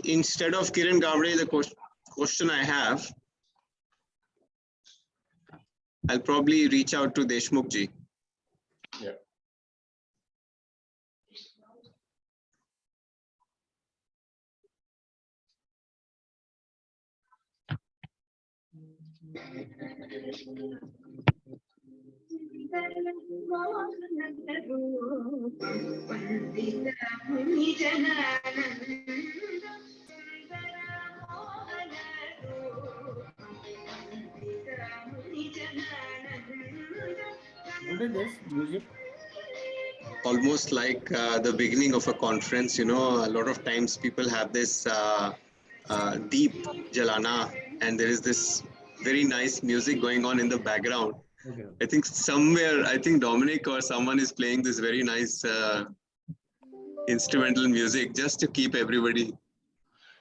instead of Kiran Gavde, the question I have, I'll probably reach out to Deshmukh ji. Yeah. What is this music? Almost like the beginning of a conference, you know, a lot of times people have this deep jalana, and there is this very nice music going on in the background. Okay. I think somewhere, I think Dominic or someone is playing this very nice instrumental music just to keep everybody.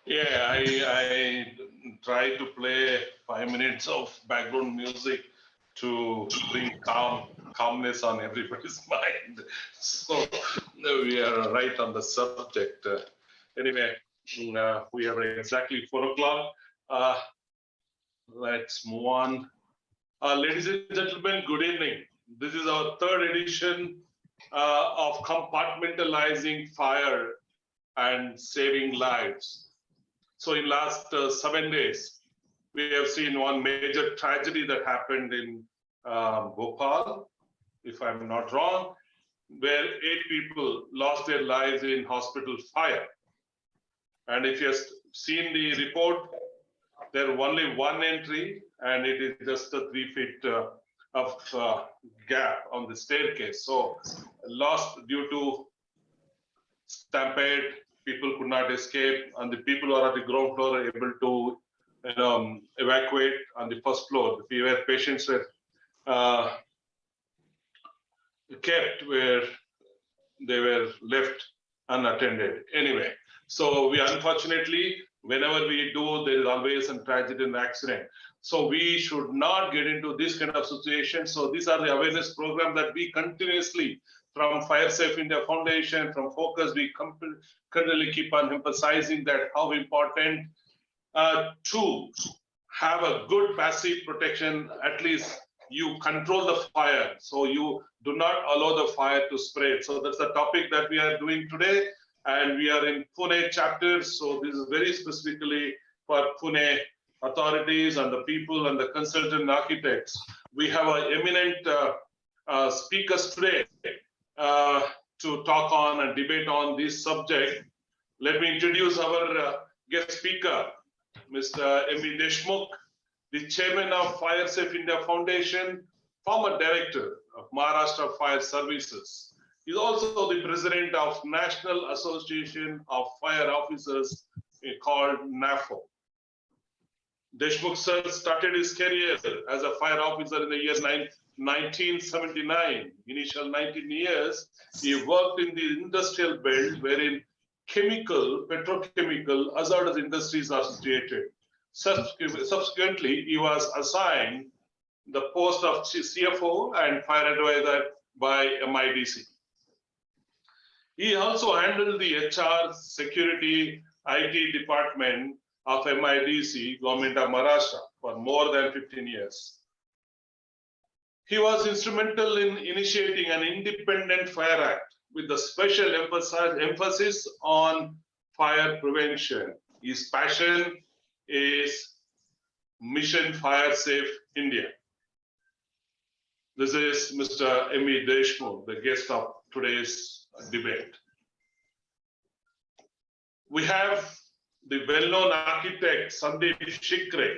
Yeah, I try to play 5 minutes of background music to bring calmness on everybody's mind. So we are right on the subject. Anyway, we are exactly 4 o'clock. Let's move on. Ladies and gentlemen, good evening. This is our 3rd edition of compartmentalizing fire and saving lives. So in last 7 days, we have seen one major tragedy that happened in Bhopal, if I'm not wrong, where 8 people lost their lives in hospital fire. And if you have seen the report, there is only one entry, and it is just a 3 feet of gap on the staircase. So lost due to stampede, people could not escape, and the people who are at the ground floor are able to evacuate on the first floor. The patients were kept where they were left unattended. Anyway, so we unfortunately, whenever we do, there is always some tragedy and accident. So we should not get into this kind of situation. So these are the awareness programs that we continuously, from Fire Safe India Foundation, from Focus, we continually keep on emphasizing that how important to have a good passive protection. At least you control the fire, so you do not allow the fire to spread. So that's the topic that we are doing today, and we are in Pune chapter. So this is very specifically for Pune authorities and the people and the consultant architects. We have our eminent speakers today to talk on and debate on this subject. Let me introduce our guest speaker, Mr. M.V. Deshmukh, the chairman of Fire Safe India Foundation, former director of Maharashtra Fire Services. He's also the president of National Association of Fire Officers called NAFO. Deshmukh sir started his career as a fire officer in the year 1979. Initial 19 years, he worked in the industrial belt wherein chemical, petrochemical, hazardous industries are situated. Subsequently, he was assigned the post of CFO and fire advisor by MIDC. He also handled the HR, security, IT department of MIDC, Government of Maharashtra, for more than 15 years. He was instrumental in initiating an independent fire act with the special emphasis on fire prevention. His passion is Mission Fire Safe India. This is Mr. M.V. Deshmukh, the guest of today's debate. We have the well-known architect Sandeep Shikre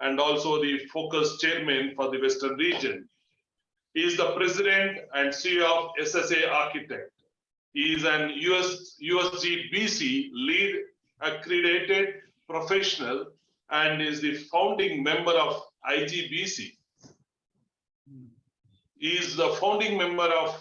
and also the Focus chairman for the Western region. He is the president and CEO of SSA Architect. He is an USG BC lead accredited professional and is the founding member of IGBC. He is the founding member of,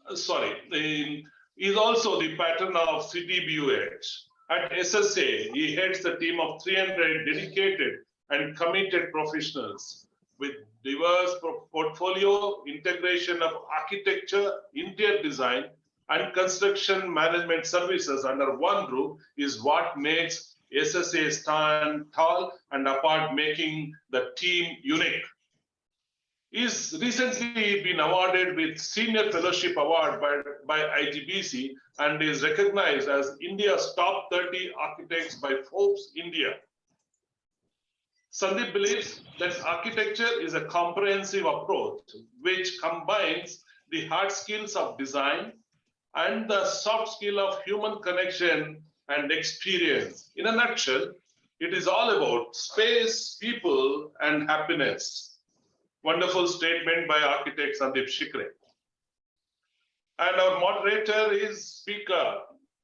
he is also the patron of CTBUH. At SSA, he heads the team of 300 dedicated and committed professionals with diverse portfolio, integration of architecture, interior design, and construction management services under one roof is what makes SSA stand tall and apart, making the team unique. He's recently been awarded with Senior Fellowship Award by IGBC and is recognized as India's top 30 architects by Forbes India. Sandeep believes that architecture is a comprehensive approach which combines the hard skills of design and the soft skill of human connection and experience. In a nutshell, it is all about space, people, and happiness. Wonderful statement by architect Sandeep Shikre. And our moderator is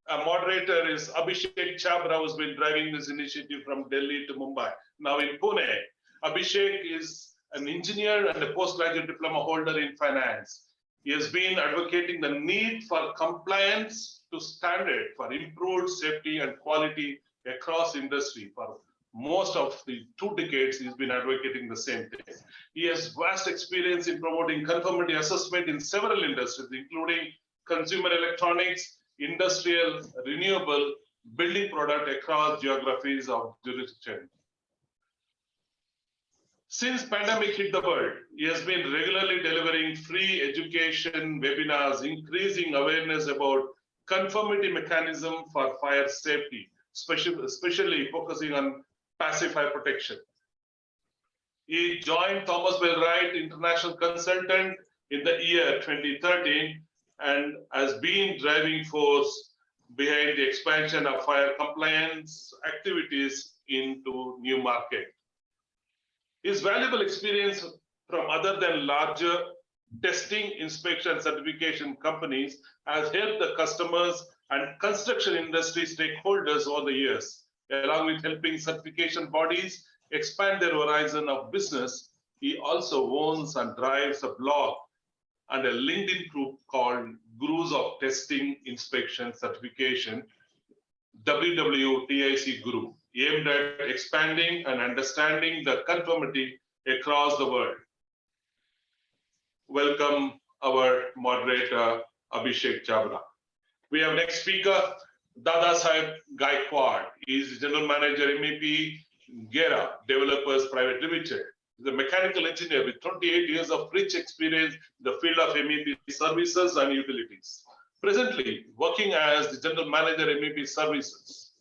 Our moderator is Abhishek Chabra, who's been driving this initiative from Delhi to Mumbai, now in Pune. Abhishek is an engineer and a postgraduate diploma holder in finance. He has been advocating the need for compliance to standard for improved safety and quality across industry. For most of the 2 decades, he's been advocating the same thing. He has vast experience in promoting conformity assessment in several industries, including consumer electronics, industrial, renewable, building product across geographies of jurisdiction. Since pandemic hit the world, he has been regularly delivering free education webinars, increasing awareness about conformity mechanism for fire safety, especially focusing on passive fire protection. He joined Thomas Bell Wright International Consultant in the year 2013 and has been driving force behind the expansion of fire compliance activities into new market. His valuable experience from other than larger testing, inspection, certification companies has helped the customers and construction industry stakeholders over the years, along with helping certification bodies expand their horizon of business. He also owns and drives a blog and a LinkedIn group called Gurus of Testing, Inspection, Certification, WWTIC Guru, aimed at expanding and understanding the conformity across the world. Welcome our moderator, Abhishek Chabra. We have next speaker, Dada Saheb Gaikwad. He is General Manager, MEP, Gera Developers Private Limited. He's a mechanical engineer with 28 years of rich experience in the field of MEP services and utilities. Presently, working as the General Manager, MEP Services.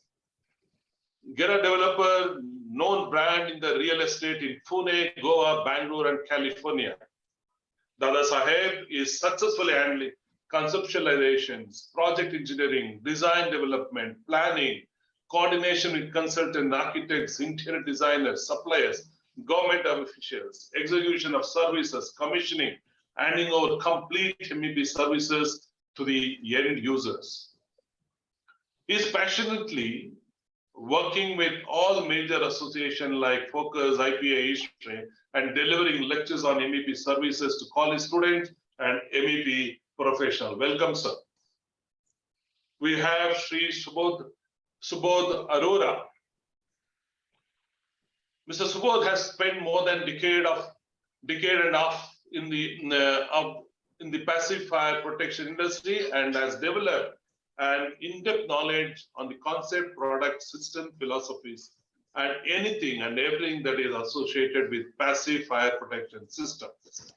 Gera Developer, known brand in the real estate in Pune, Goa, Bangalore, and California. Dada Saheb is successfully handling conceptualizations, project engineering, design development, planning, coordination with consultant architects, interior designers, suppliers, government officials, execution of services, commissioning, handing over complete MEP services to the end users. He is passionately working with all major associations like Focus, IPA, History, and delivering lectures on MEP services to college students and MEP professionals. Welcome, sir. We have Sri Subodh Arora. Mr. Subodh has spent more than decade and a half in the passive fire protection industry and has developed an in-depth knowledge on the concept, product, system, philosophies, and anything and everything that is associated with passive fire protection systems.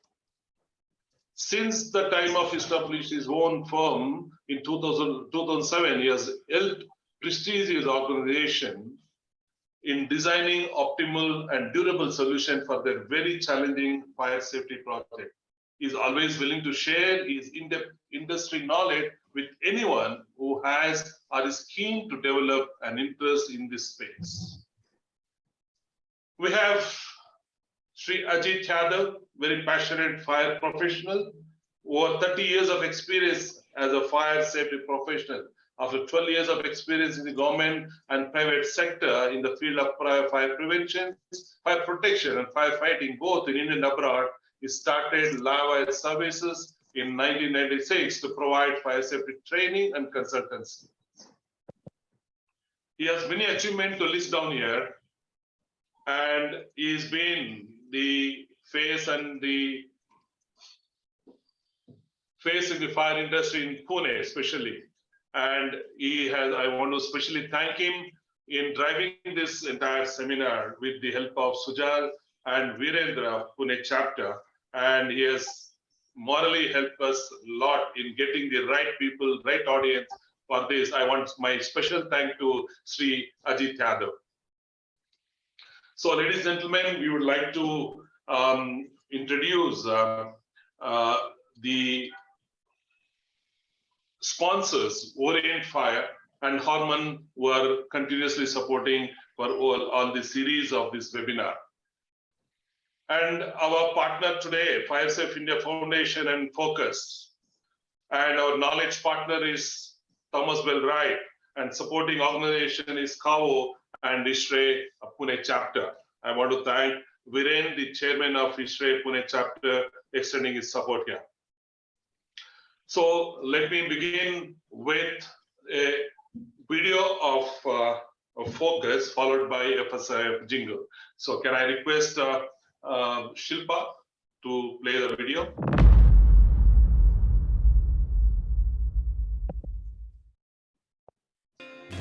Since the time of establishing his own firm in 2007, he has helped prestigious organization in designing optimal and durable solution for their very challenging fire safety project. He is always willing to share his in-depth industry knowledge with anyone who has or is keen to develop an interest in this space. We have Sri Ajit Yadav, very passionate fire professional, over 30 years of experience as a fire safety professional. After 12 years of experience in the government and private sector in the field of fire prevention, fire protection, and firefighting, both in India and abroad, he started Lava Services in 1996 to provide fire safety training and consultancy. He has many achievements to list down here, and he's been the face and the face in the fire industry in Pune, especially. And I want to especially thank him in driving this entire seminar with the help of Sujal and Virendra, Pune chapter. And he has morally helped us a lot in getting the right people, right audience for this. I want my special thank to Sri Ajit Yadav. So, ladies and gentlemen, we would like to introduce the sponsors, Orient Fire and Harman, were continuously supporting for all the series of this webinar. And our partner today, Fire Safe India Foundation and Focus. And our knowledge partner is Thomas Bell Wright, and supporting organization is KAO and ISRE Pune chapter. I want to thank Viren, the chairman of ISRE Pune chapter, extending his support here. So let me begin with a video of Focus followed by FSIF jingle. So can I request Shilpa to play the video?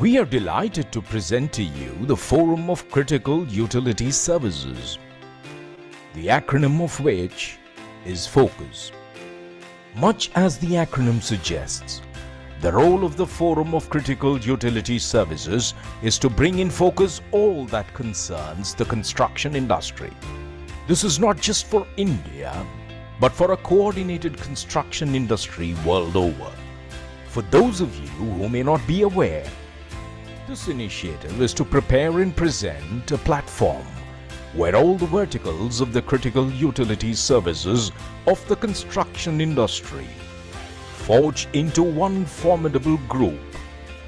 We are delighted to present to you the Forum of Critical Utility Services, the acronym of which is FOCUS. Much as the acronym suggests, the role of the Forum of Critical Utility Services is to bring in focus all that concerns the construction industry. This is not just for India, but for a coordinated construction industry world over. For those of you who may not be aware, this initiative is to prepare and present a platform where all the verticals of the critical utility services of the construction industry forge into one formidable group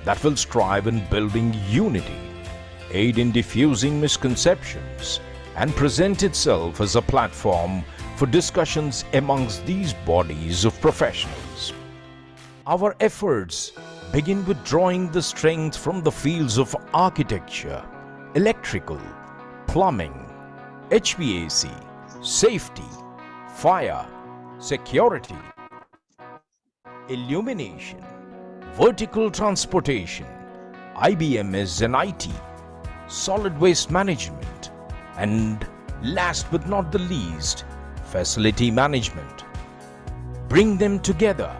that will strive in building unity, aid in diffusing misconceptions, and present itself as a platform for discussions amongst these bodies of professionals. Our efforts begin with drawing the strength from the fields of architecture, electrical, plumbing, HVAC, safety, fire, security, illumination, vertical transportation, IBMS and IT, solid waste management, and last but not the least, facility management. Bring them together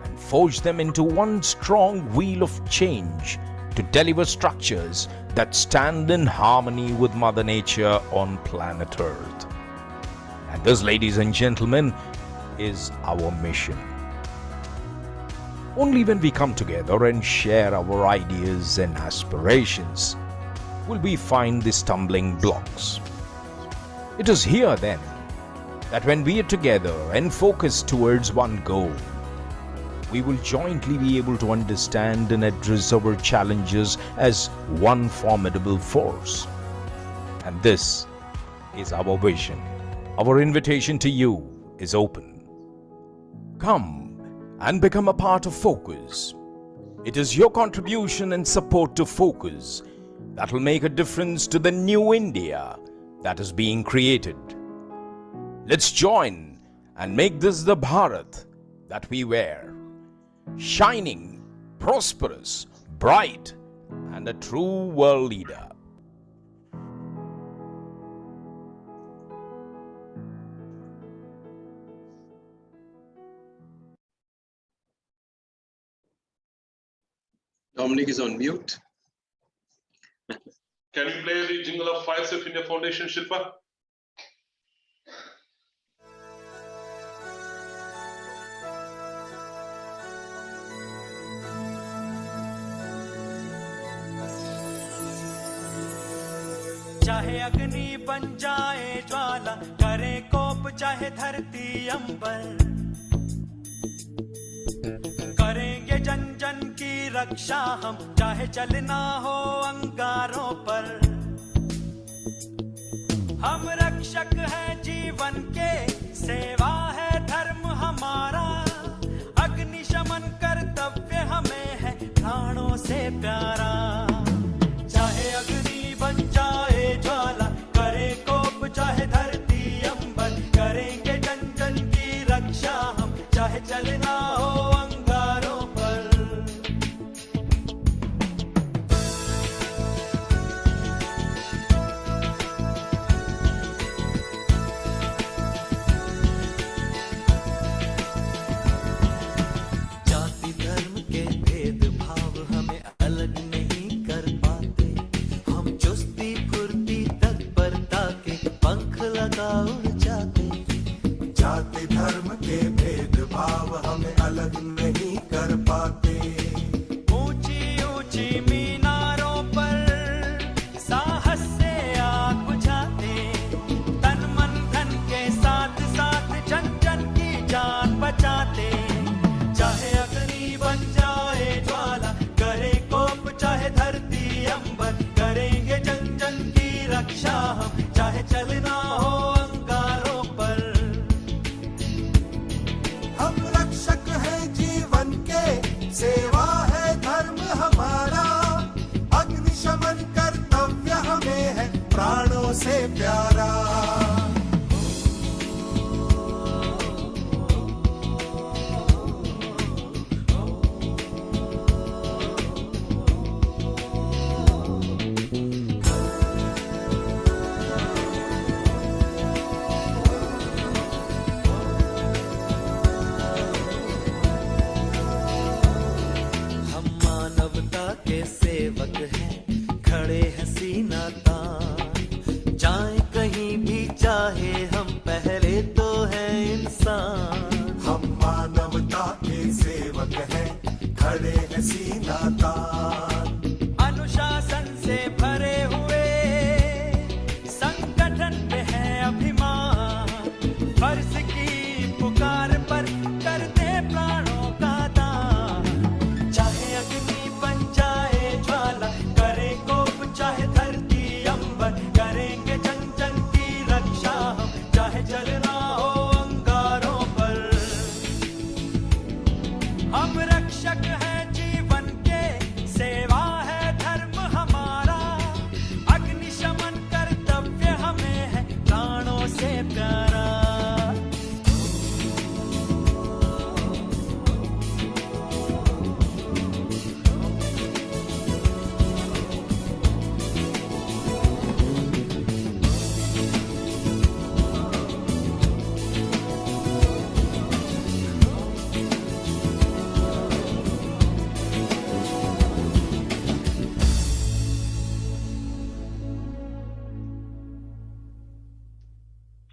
and forge them into one strong wheel of change to deliver structures that stand in harmony with Mother Nature on planet Earth. And this, ladies and gentlemen, is our mission. Only when we come together and share our ideas and aspirations will we find the stumbling blocks. It is here then that when we are together and focused towards one goal, we will jointly be able to understand and address our challenges as one formidable force. And this is our vision. Our invitation to you is open. Come and become a part of Focus. It is your contribution and support to Focus that will make a difference to the new India that is being created. Let's join and make this the Bharat that we wear. Shining, prosperous, bright, and a true world leader. Dominic is on mute. Can we play the jingle of Fire Safe India Foundation, Shilpa? चाहे अग्नि बन जाए ज्वाला, करे कोप चाहे धरती अंबर, करेंगे जन जन की रक्षा हम, चाहे चलना हो अंगारों पर। हम रक्षक हैं जीवन के, सेवा है धर्म हमारा, अग्निशमन कर्तव्य हमें है प्राणों से प्यारा। चाहे अग्नि बन जाए ज्वाला, करे कोप चाहे धरती अंबर, करेंगे जन जन की रक्षा हम, चाहे चलना प्राणों से प्यारा। हम मानवता के सेवक हैं, खड़े हैं सीना तान, जाए कहीं भी चाहे हम पहले तो हैं इंसान। हम मानवता के सेवक हैं, खड़े हैं सीना तान, अनुशासन से भरे हुए संगठन पे है अभिमान, फर्ज की पुकार पर करते प्राणों का दान। चाहे अग्नि बन जाए ज्वाला, करे कोप चाहे धरती अंबर, करेंगे जन जन की रक्षा हम, चाहे चलना हो अंगारों पर। हम रक्षक हैं जीवन के, सेवा है धर्म हमारा, अग्निशमन कर्तव्य हमें है प्राणों से प्यारा।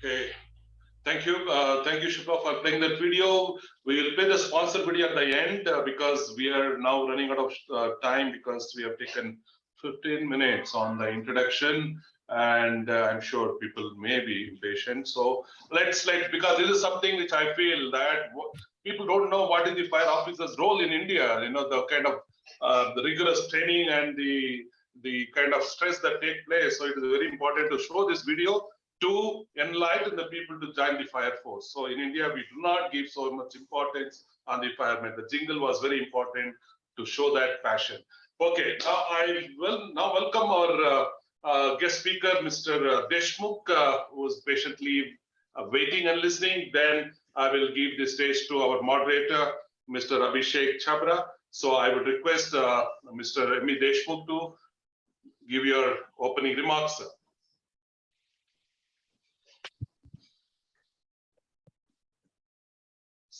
Okay, thank you, Shubha, for playing that video. We will play the sponsor video at the end because we are now running out of time because we have taken 15 minutes on the introduction, and I'm sure people may be impatient. So because this is something which I feel that people don't know what is the fire officer's role in India. You know, the kind of the rigorous training and the kind of stress that take place. So it is very important to show this video to enlighten the people to join the fire force. So in India, we do not give so much importance on the firemen. The jingle was very important to show that passion. Okay, now I will now welcome our guest speaker, Mr. Deshmukh, who is patiently waiting and listening. Then I will give the stage to our moderator, Mr. Abhishek Chabra. So I would request Mr. M. Deshmukh to give your opening remarks, sir.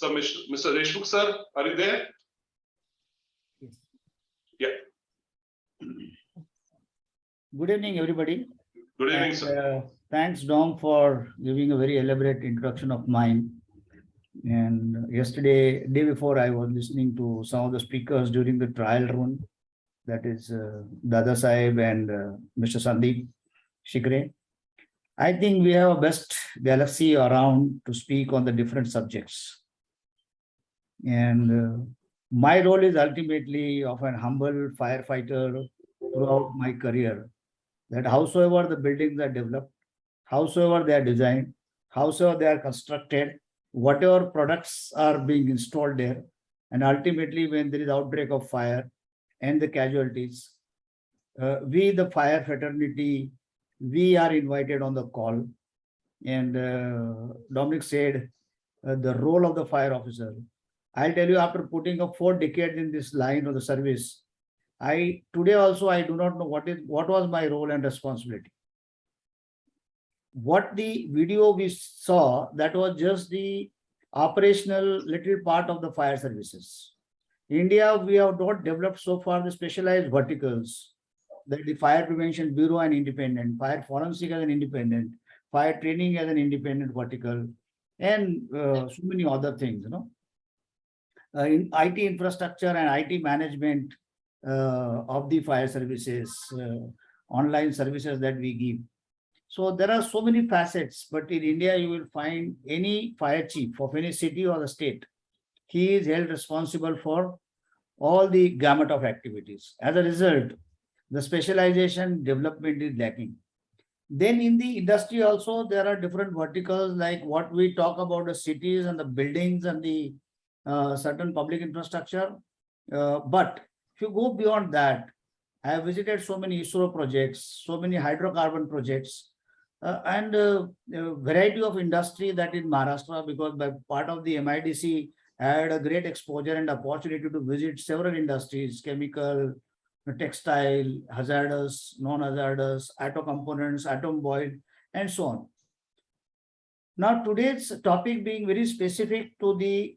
So, Mr. Deshmukh, sir, are you there? Yes. Yeah. Good evening, everybody. Good evening, And, sir. thanks, Dom, for giving a very elaborate introduction of mine. And yesterday, day before, I was listening to some of the speakers during the trial run. That is Dada Sahib and Mr. Sandeep Shikre. I think we have a best galaxy around to speak on the different subjects. And my role is ultimately of an humble firefighter throughout my career, that howsoever the buildings are developed, howsoever they are designed, howsoever they are constructed, whatever products are being installed there, and ultimately when there is outbreak of fire and the casualties, we, the fire fraternity, we are invited on the call. And Dominic said the role of the fire officer. I'll tell you, after putting up 4 decades in this line of the service, today also I do not know what was my role and responsibility. What the video we saw, that was just the operational little part of the fire services. India, we have not developed so far the specialized verticals, that the fire prevention bureau and independent, fire forensic as an independent, fire training as an independent vertical, and so many other things, you know. In IT infrastructure and IT management of the fire services, online services that we give. So there are so many facets, but in India, you will find any fire chief of any city or the state, he is held responsible for all the gamut of activities. As a result, the specialization development is lacking. Then in the industry also, there are different verticals, like what we talk about the cities and the buildings and the certain public infrastructure. But if you go beyond that, I have visited so many ISRO projects, so many hydrocarbon projects, and variety of industry that in Maharashtra, because by part of the MIDC, I had a great exposure and opportunity to visit several industries, chemical, textile, hazardous, non-hazardous, auto components, automobile, and so on. Now, today's topic being very specific to the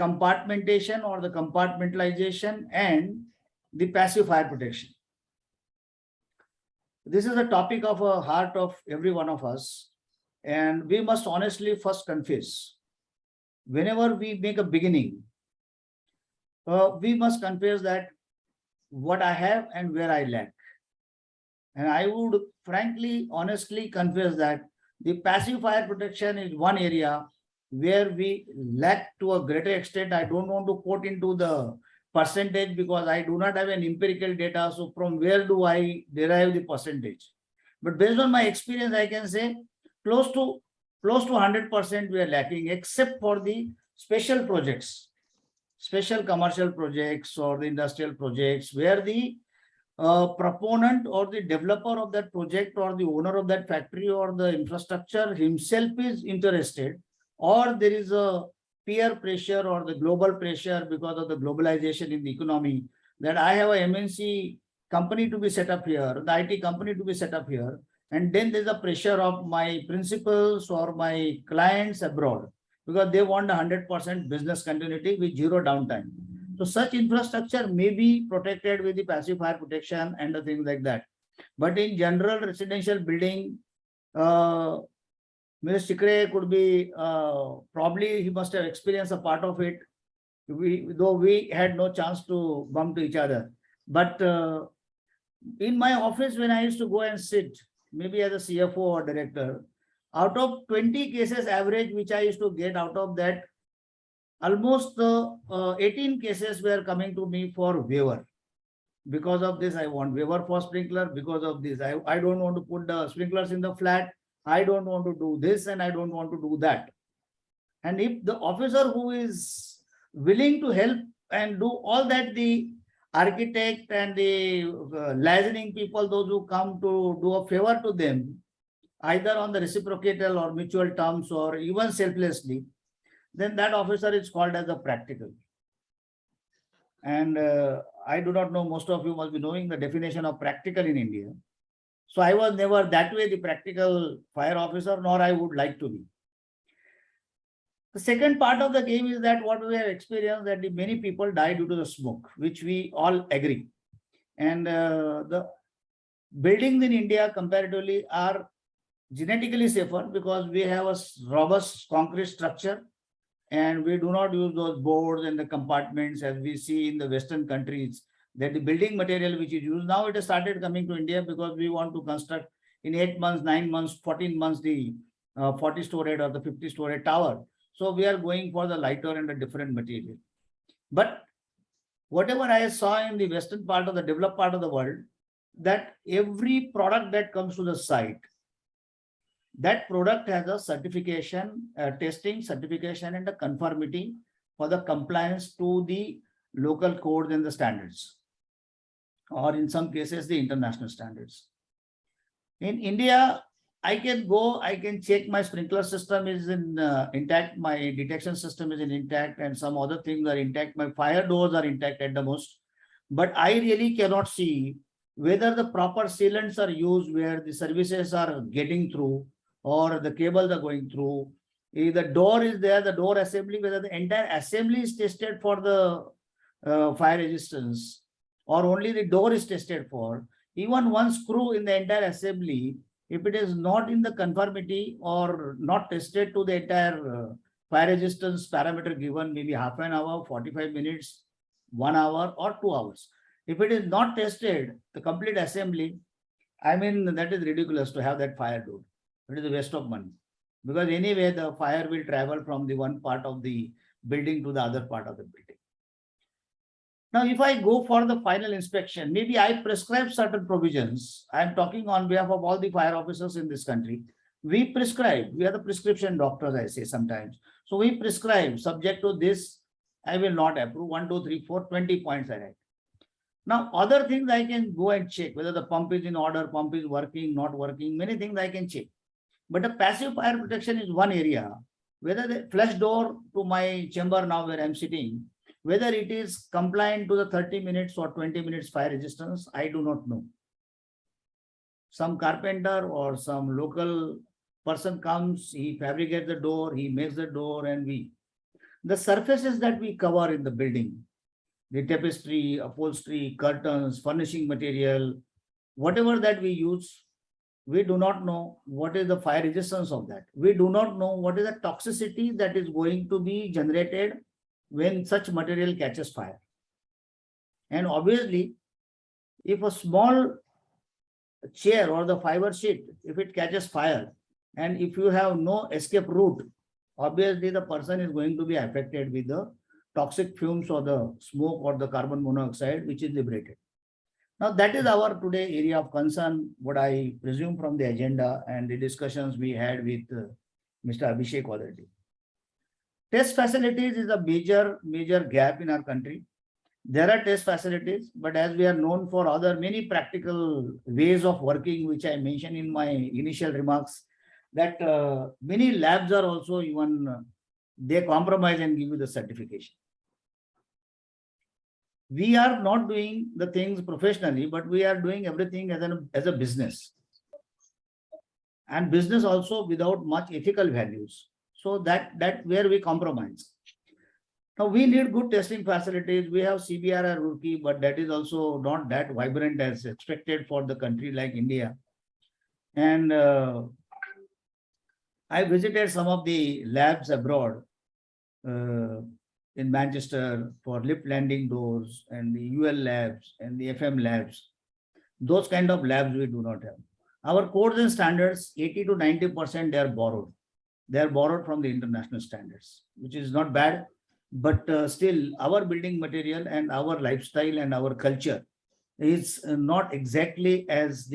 compartmentation or the compartmentalization and the passive fire protection. This is a topic of a heart of every one of us, and we must honestly first confess. Whenever we make a beginning, we must confess that what I have and where I lack. And I would frankly, honestly confess that the passive fire protection is one area where we lack to a greater extent. I don't want to quote into the percentage because I do not have an empirical data. So from where do I derive the percentage? But based on my experience, I can say close to 100% we are lacking, except for the special projects, special commercial projects or the industrial projects where the proponent or the developer of that project or the owner of that factory or the infrastructure himself is interested, or there is a peer pressure or the global pressure because of the globalization in the economy that I have a MNC company to be set up here, the IT company to be set up here, and then there's a pressure of my principals or my clients abroad because they want 100% business continuity with zero downtime. So such infrastructure may be protected with the passive fire protection and the things like that. But in general residential building, Mr. Chikre could be, probably he must have experienced a part of it, though we had no chance to bump to each other. But in my office, when I used to go and sit, maybe as a CFO or director, out of 20 cases average, which I used to get out of that, almost 18 cases were coming to me for waiver. Because of this, I want waiver for sprinkler. Because of this, I don't want to put the sprinklers in the flat. I don't want to do this and I don't want to do that. And if the officer who is willing to help and do all that, the architect and the licensing people, those who come to do a favor to them, either on the reciprocal or mutual terms or even selflessly, then that officer is called as a practical. And I do not know, most of you must be knowing the definition of practical in India. So I was never that way the practical fire officer, nor I would like to be. The second part of the game is that what we have experienced, that many people die due to the smoke, which we all agree. And the buildings in India comparatively are genetically safer because we have a robust concrete structure and we do not use those boards and the compartments as we see in the Western countries, that the building material which is used now, it has started coming to India because we want to construct in 8 months, 9 months, 14 months, the 40-story or the 50-story tower. So we are going for the lighter and a different material. But whatever I saw in the Western part of the developed part of the world, that every product that comes to the site, that product has a certification, testing, certification, and a conformity for the compliance to the local codes and the standards, or in some cases, the international standards. In India, I can go, I can check my sprinkler system is in intact, my detection system is in intact, and some other things are intact. My fire doors are intact at the most, but I really cannot see whether the proper sealants are used, where the services are getting through, or the cables are going through. If the door is there, the door assembly, whether the entire assembly is tested for the fire resistance, or only the door is tested for. Even one screw in the entire assembly, if it is not in the conformity or not tested to the entire fire resistance parameter given, maybe half an hour, 45 minutes, 1 hour, or 2 hours. If it is not tested, the complete assembly, I mean, that is ridiculous to have that fire door. It is a waste of money, because anyway, the fire will travel from the one part of the building to the other part of the building. Now, if I go for the final inspection, maybe I prescribe certain provisions. I am talking on behalf of all the fire officers in this country. We prescribe, we are the prescription doctors, I say sometimes. So we prescribe, subject to this, I will not approve, 1, 2, 3, 4, 20 points I write. Now, other things I can go and check whether the pump is in order, pump is working, not working, many things I can check. But the passive fire protection is one area. Whether the flush door to my chamber now where I'm sitting, whether it is compliant to the 30 minutes or 20 minutes fire resistance, I do not know. Some carpenter or some local person comes, he fabricates the door, he makes the door, and the surfaces that we cover in the building, the tapestry, upholstery, curtains, furnishing material, whatever that we use, we do not know what is the fire resistance of that. We do not know what is the toxicity that is going to be generated when such material catches fire. And obviously, if a small chair or the fiber sheet, if it catches fire, and if you have no escape route, obviously the person is going to be affected with the toxic fumes or the smoke or the carbon monoxide which is liberated. Now that is our today area of concern, what I presume from the agenda and the discussions we had with Mr. Abhishek already. Test facilities is a major gap in our country. There are test facilities, but as we are known for other many practical ways of working, which I mentioned in my initial remarks, that many labs are also even, they compromise and give you the certification. We are not doing the things professionally, but we are doing everything as a business. And business also without much ethical values. So that where we compromise. Now we need good testing facilities. We have CBRI Roorkee, but that is also not that vibrant as expected for the country like India. And I visited some of the labs abroad in Manchester for lift landing doors and the UL labs and the FM labs. Those kind of labs we do not have. Our codes and standards, 80 to 90% they are borrowed. They are borrowed from the international standards, which is not bad, but still our building material and our lifestyle and our culture is not exactly as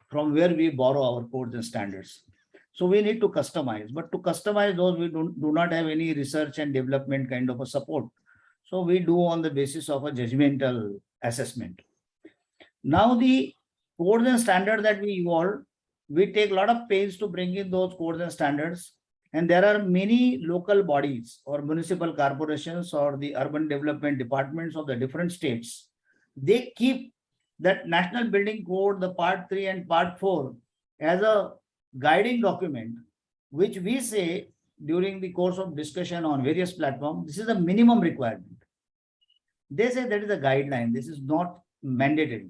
from where we borrow our codes and standards. So we need to customize, but to customize those, we do not have any research and development kind of a support. So we do on the basis of a judgmental assessment. Now the codes and standards that we evolve, we take a lot of pains to bring in those codes and standards. And there are many local bodies or municipal corporations or the urban development departments of the different states. They keep that National Building Code, the Part 3 and Part 4 as a guiding document, which we say during the course of discussion on various platforms, this is a minimum requirement. They say that is a guideline. This is not mandatory.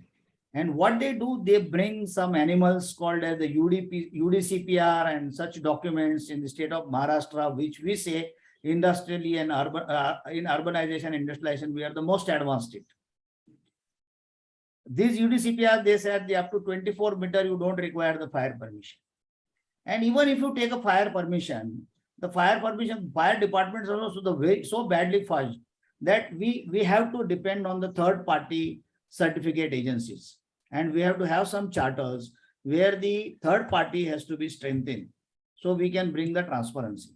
And what they do, they bring some animals called as the UDCPR and such documents in the state of Maharashtra, which we say industrially and in urbanization, industrialization, we are the most advanced state. These UDCPR, they said up to 24 meter, you don't require the fire permission. And even if you take a fire permission, the fire departments are also so badly fudged that we have to depend on the third party certificate agencies. And we have to have some charters where the third party has to be strengthened so we can bring the transparency.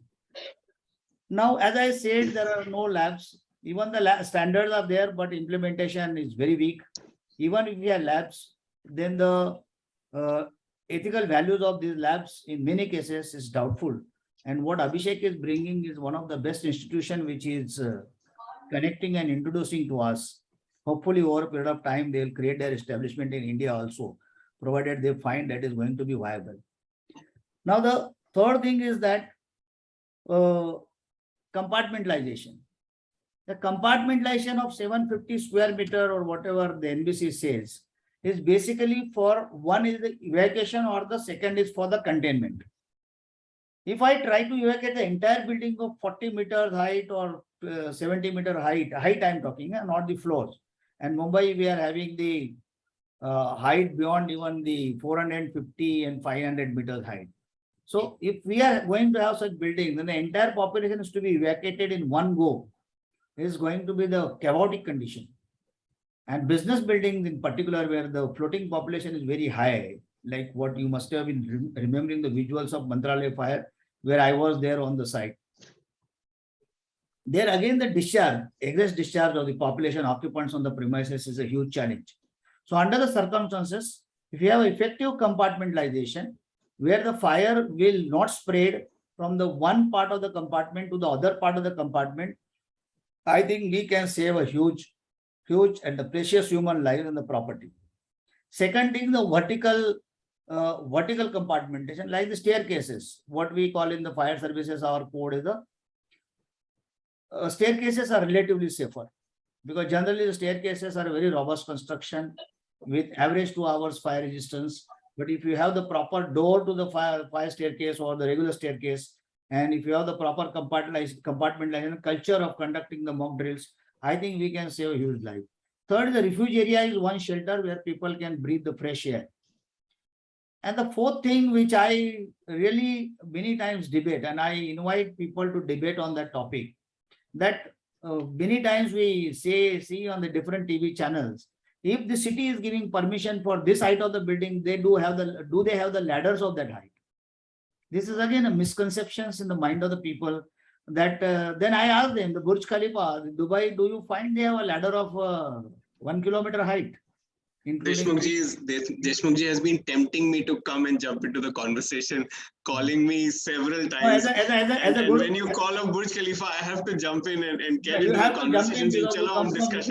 Now, as I said, there are no labs. Even the standards are there, but implementation is very weak. Even if we have labs, then the ethical values of these labs in many cases is doubtful. And what Abhishek is bringing is one of the best institutions which is connecting and introducing to us. Hopefully, over a period of time, they will create their establishment in India also, provided they find that is going to be viable. Now, the third thing is that compartmentalization. The compartmentalization of 750 square meter or whatever the NBC says is basically for one is the evacuation or the second is for the containment. If I try to evacuate the entire building of 40 meters height or 70 meter height I'm talking, not the floors. And Mumbai, we are having the height beyond even the 450 and 500 meters height. So if we are going to have such building, then the entire population is to be evacuated in one go. It is going to be the chaotic condition. And business buildings in particular, where the floating population is very high, like what you must have been remembering the visuals of Mantralaya fire, where I was there on the site. There again, the discharge, egress discharge of the population occupants on the premises is a huge challenge. So under the circumstances, if you have effective compartmentalization, where the fire will not spread from the one part of the compartment to the other part of the compartment, I think we can save a huge and the precious human life and the property. Second thing, the vertical compartmentation, like the staircases, what we call in the fire services, our code is the staircases are relatively safer, because generally the staircases are a very robust construction with average 2 hours fire resistance. But if you have the proper door to the fire staircase or the regular staircase, and if you have the proper compartmentalization culture of conducting the mock drills, I think we can save a huge life. Third, the refuge area is one shelter where people can breathe the fresh air. And the fourth thing, which I really many times debate, and I invite people to debate on that topic, that many times we see on the different TV channels, if the city is giving permission for this height of the building, they do they have the ladders of that height? This is again a misconceptions in the mind of the people. That then I asked them, the Burj Khalifa, Dubai, do you find they have a ladder of 1 kilometer height? Deshmukh ji has been tempting me to come and jump into the conversation, calling me several times. When you call up Burj Khalifa, I have to jump in and get into the conversation.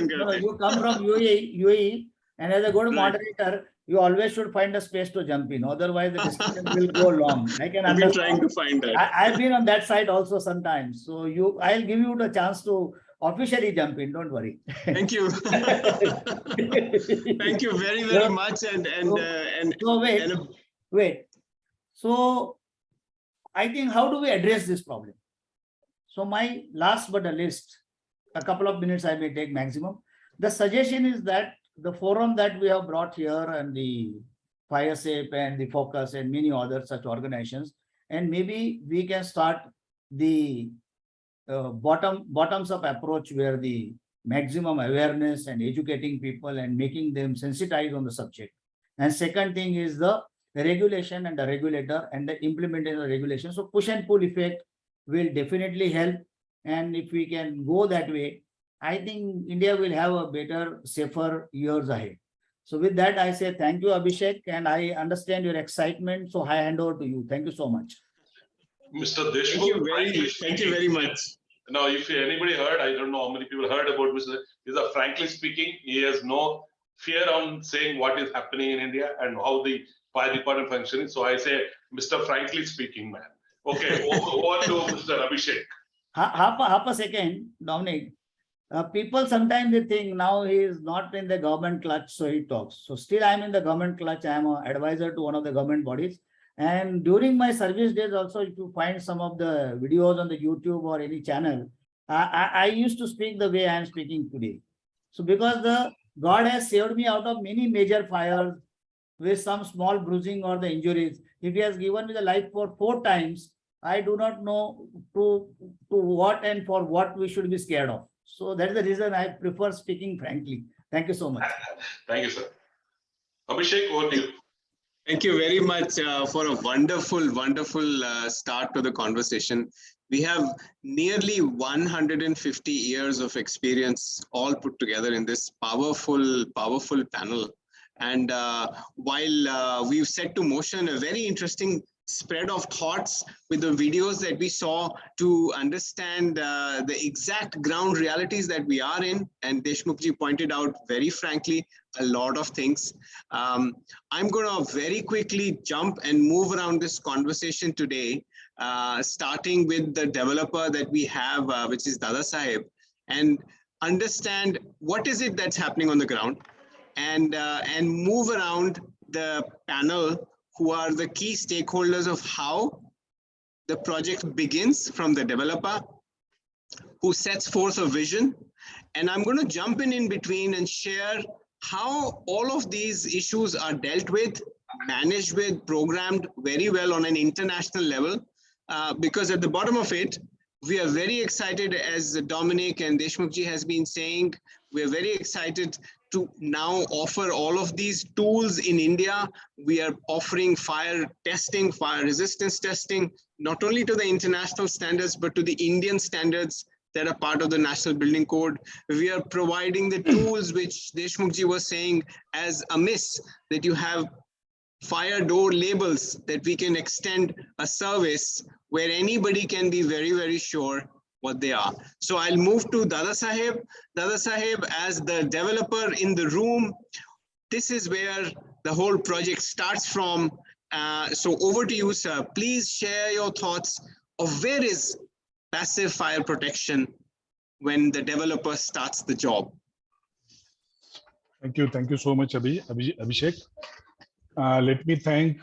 You come from UAE, and as a good moderator, you always should find a space to jump in. Otherwise, the discussion will go long. I can understand. I've been trying to find that. I've been on that side also sometimes. So I'll give you the chance to officially jump in. Don't worry. Thank you. Thank you very, very much. Wait. So I think, how do we address this problem? So my last but the least, a couple of minutes I may take maximum. The suggestion is that the forum that we have brought here, and the FireSafe and the Focus and many other such organizations, and maybe we can start the bottoms up approach, where the maximum awareness and educating people and making them sensitized on the subject. And second thing is the regulation and the regulator and the implementation of the regulation. So push and pull effect will definitely help. And if we can go that way, I think India will have a better, safer years ahead. So with that, I say thank you, Abhishek, and I understand your excitement. So I hand over to you. Thank you so much. Mr. Deshmukh, thank you very much. Now, if anybody heard, I don't know how many people heard about Mr. Frankly speaking, he has no fear on saying what is happening in India and how the fire department functioning. So I say, Mr. Frankly speaking, man. Okay, over to Mr. Abhishek. Half a second, Dominic. People sometimes they think now he is not in the government clutch, so he talks. So still I'm in the government clutch. I'm an advisor to one of the government bodies. And during my service days also, if you find some of the videos on the YouTube or any channel, I used to speak the way I am speaking today. So because God has saved me out of many major fires with some small bruising or the injuries. If he has given me the life for 4 times, I do not know to what and for what we should be scared of. So that is the reason I prefer speaking frankly. Thank you so much. Thank you, sir. Abhishek, over to you. Thank you very much for a wonderful start to the conversation. We have nearly 150 years of experience all put together in this powerful panel. And while we've set to motion a very interesting spread of thoughts with the videos that we saw to understand the exact ground realities that we are in, and Deshmukhji pointed out very frankly a lot of things. I'm going to very quickly jump and move around this conversation today, starting with the developer that we have, which is Dada Saheb, and understand what is it that's happening on the ground, and move around the panel who are the key stakeholders of how the project begins from the developer, who sets forth a vision. And I'm going to jump in between and share how all of these issues are dealt with, managed with, programmed very well on an international level. Because at the bottom of it, we are very excited, as Dominic and Deshmukhji has been saying, we are very excited to now offer all of these tools in India. We are offering fire testing, fire resistance testing, not only to the international standards, but to the Indian standards that are part of the National Building Code. We are providing the tools which Deshmukhji was saying as a miss, that you have fire door labels, that we can extend a service where anybody can be very, very sure what they are. So I'll move to Dada Saheb. Dada Saheb, as the developer in the room, this is where the whole project starts from. So over to you, sir. Please share your thoughts of where is passive fire protection when the developer starts the job. Thank you so much, Abhishek. Let me thank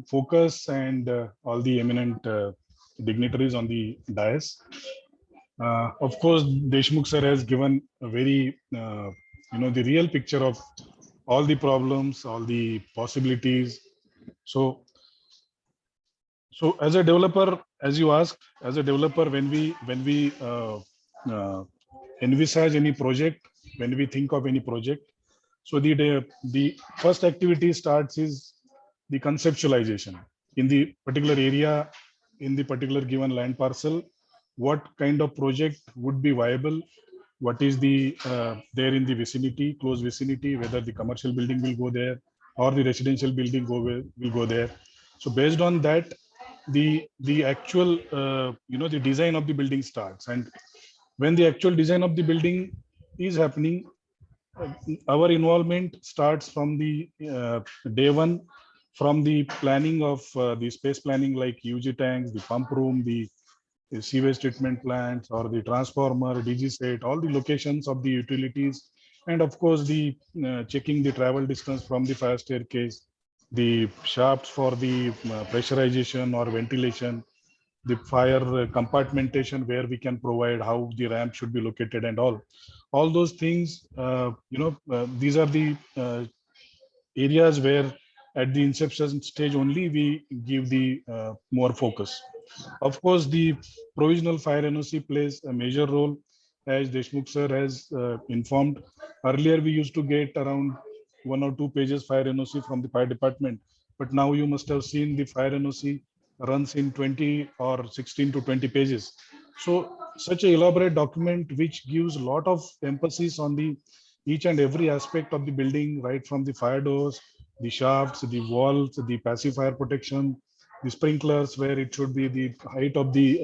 Focus and all the eminent dignitaries on the dais. Of course, Deshmukh sir has given a very, the real picture of all the problems, all the possibilities. So as a developer, as you asked, as a developer, when we envisage any project, when we think of any project, so the first activity starts is the conceptualization in the particular area, in the particular given land parcel. What kind of project would be viable? What is the there in the vicinity, close vicinity, whether the commercial building will go there or the residential building will go there. So based on that, the actual the design of the building starts. And when the actual design of the building is happening, our involvement starts from the day one, from the planning of the space planning, like UG tanks, the pump room, the sewage treatment plants, or the transformer, DG set, all the locations of the utilities, and of course the checking the travel distance from the fire staircase, the shafts for the pressurization or ventilation, the fire compartmentation where we can provide, how the ramp should be located, and all those things. These are the areas where at the inception stage only we give the more focus. Of course, the provisional fire NOC plays a major role, as Deshmukh sir has informed. Earlier, we used to get around 1 or 2 pages fire NOC from the fire department, but now you must have seen the fire NOC runs in 20 or 16 to 20 pages. So such an elaborate document which gives a lot of emphasis on the each and every aspect of the building, right from the fire doors, the shafts, the walls, the passive fire protection, the sprinklers, where it should be the height of the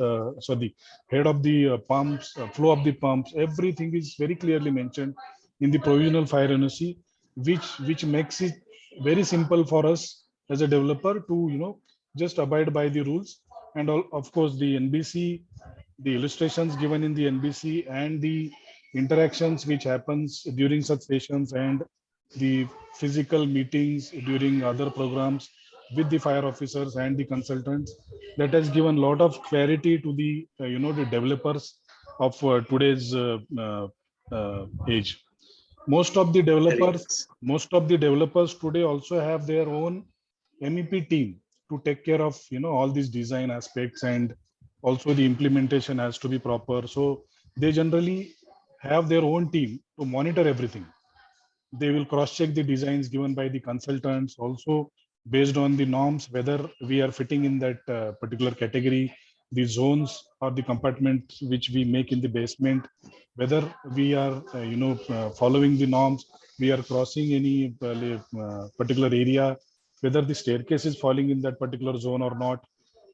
head of the pumps, flow of the pumps. Everything is very clearly mentioned in the provisional fire NOC, which makes it very simple for us as a developer to just abide by the rules. And of course the NBC, the illustrations given in the NBC, and the interactions which happens during such sessions, and the physical meetings during other programs with the fire officers and the consultants, that has given a lot of clarity to the the developers of today's age. Most of the developers today also have their own MEP team to take care of all these design aspects, and also the implementation has to be proper. So they generally have their own team to monitor everything. They will cross-check the designs given by the consultants, also based on the norms, whether we are fitting in that particular category, the zones or the compartments which we make in the basement, whether we are following the norms, we are crossing any particular area, whether the staircase is falling in that particular zone or not.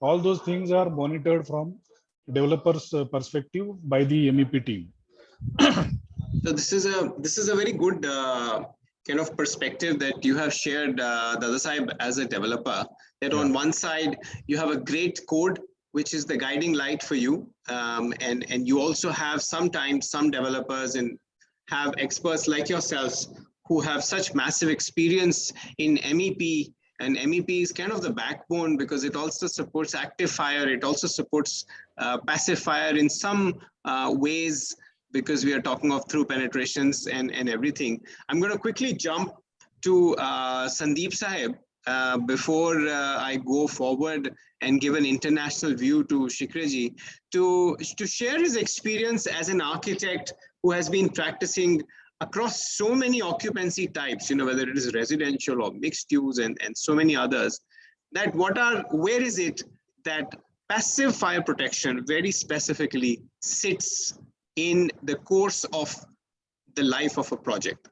All those things are monitored from developers perspective by the MEP team. So this is a very good kind of perspective that you have shared, Dada Sahib, as a developer, that on one side you have a great code which is the guiding light for you, and you also have sometimes some developers and have experts like yourselves who have such massive experience in MEP. And MEP is kind of the backbone, because it also supports active fire, it also supports passive fire in some ways, because we are talking of through penetrations and everything. I'm going to quickly jump to Sandeep Sahib before I go forward and give an international view to Shikraji to share his experience as an architect who has been practicing across so many occupancy types, whether it is residential or mixed use and so many others, that where is it that passive fire protection very specifically sits in the course of the life of a project.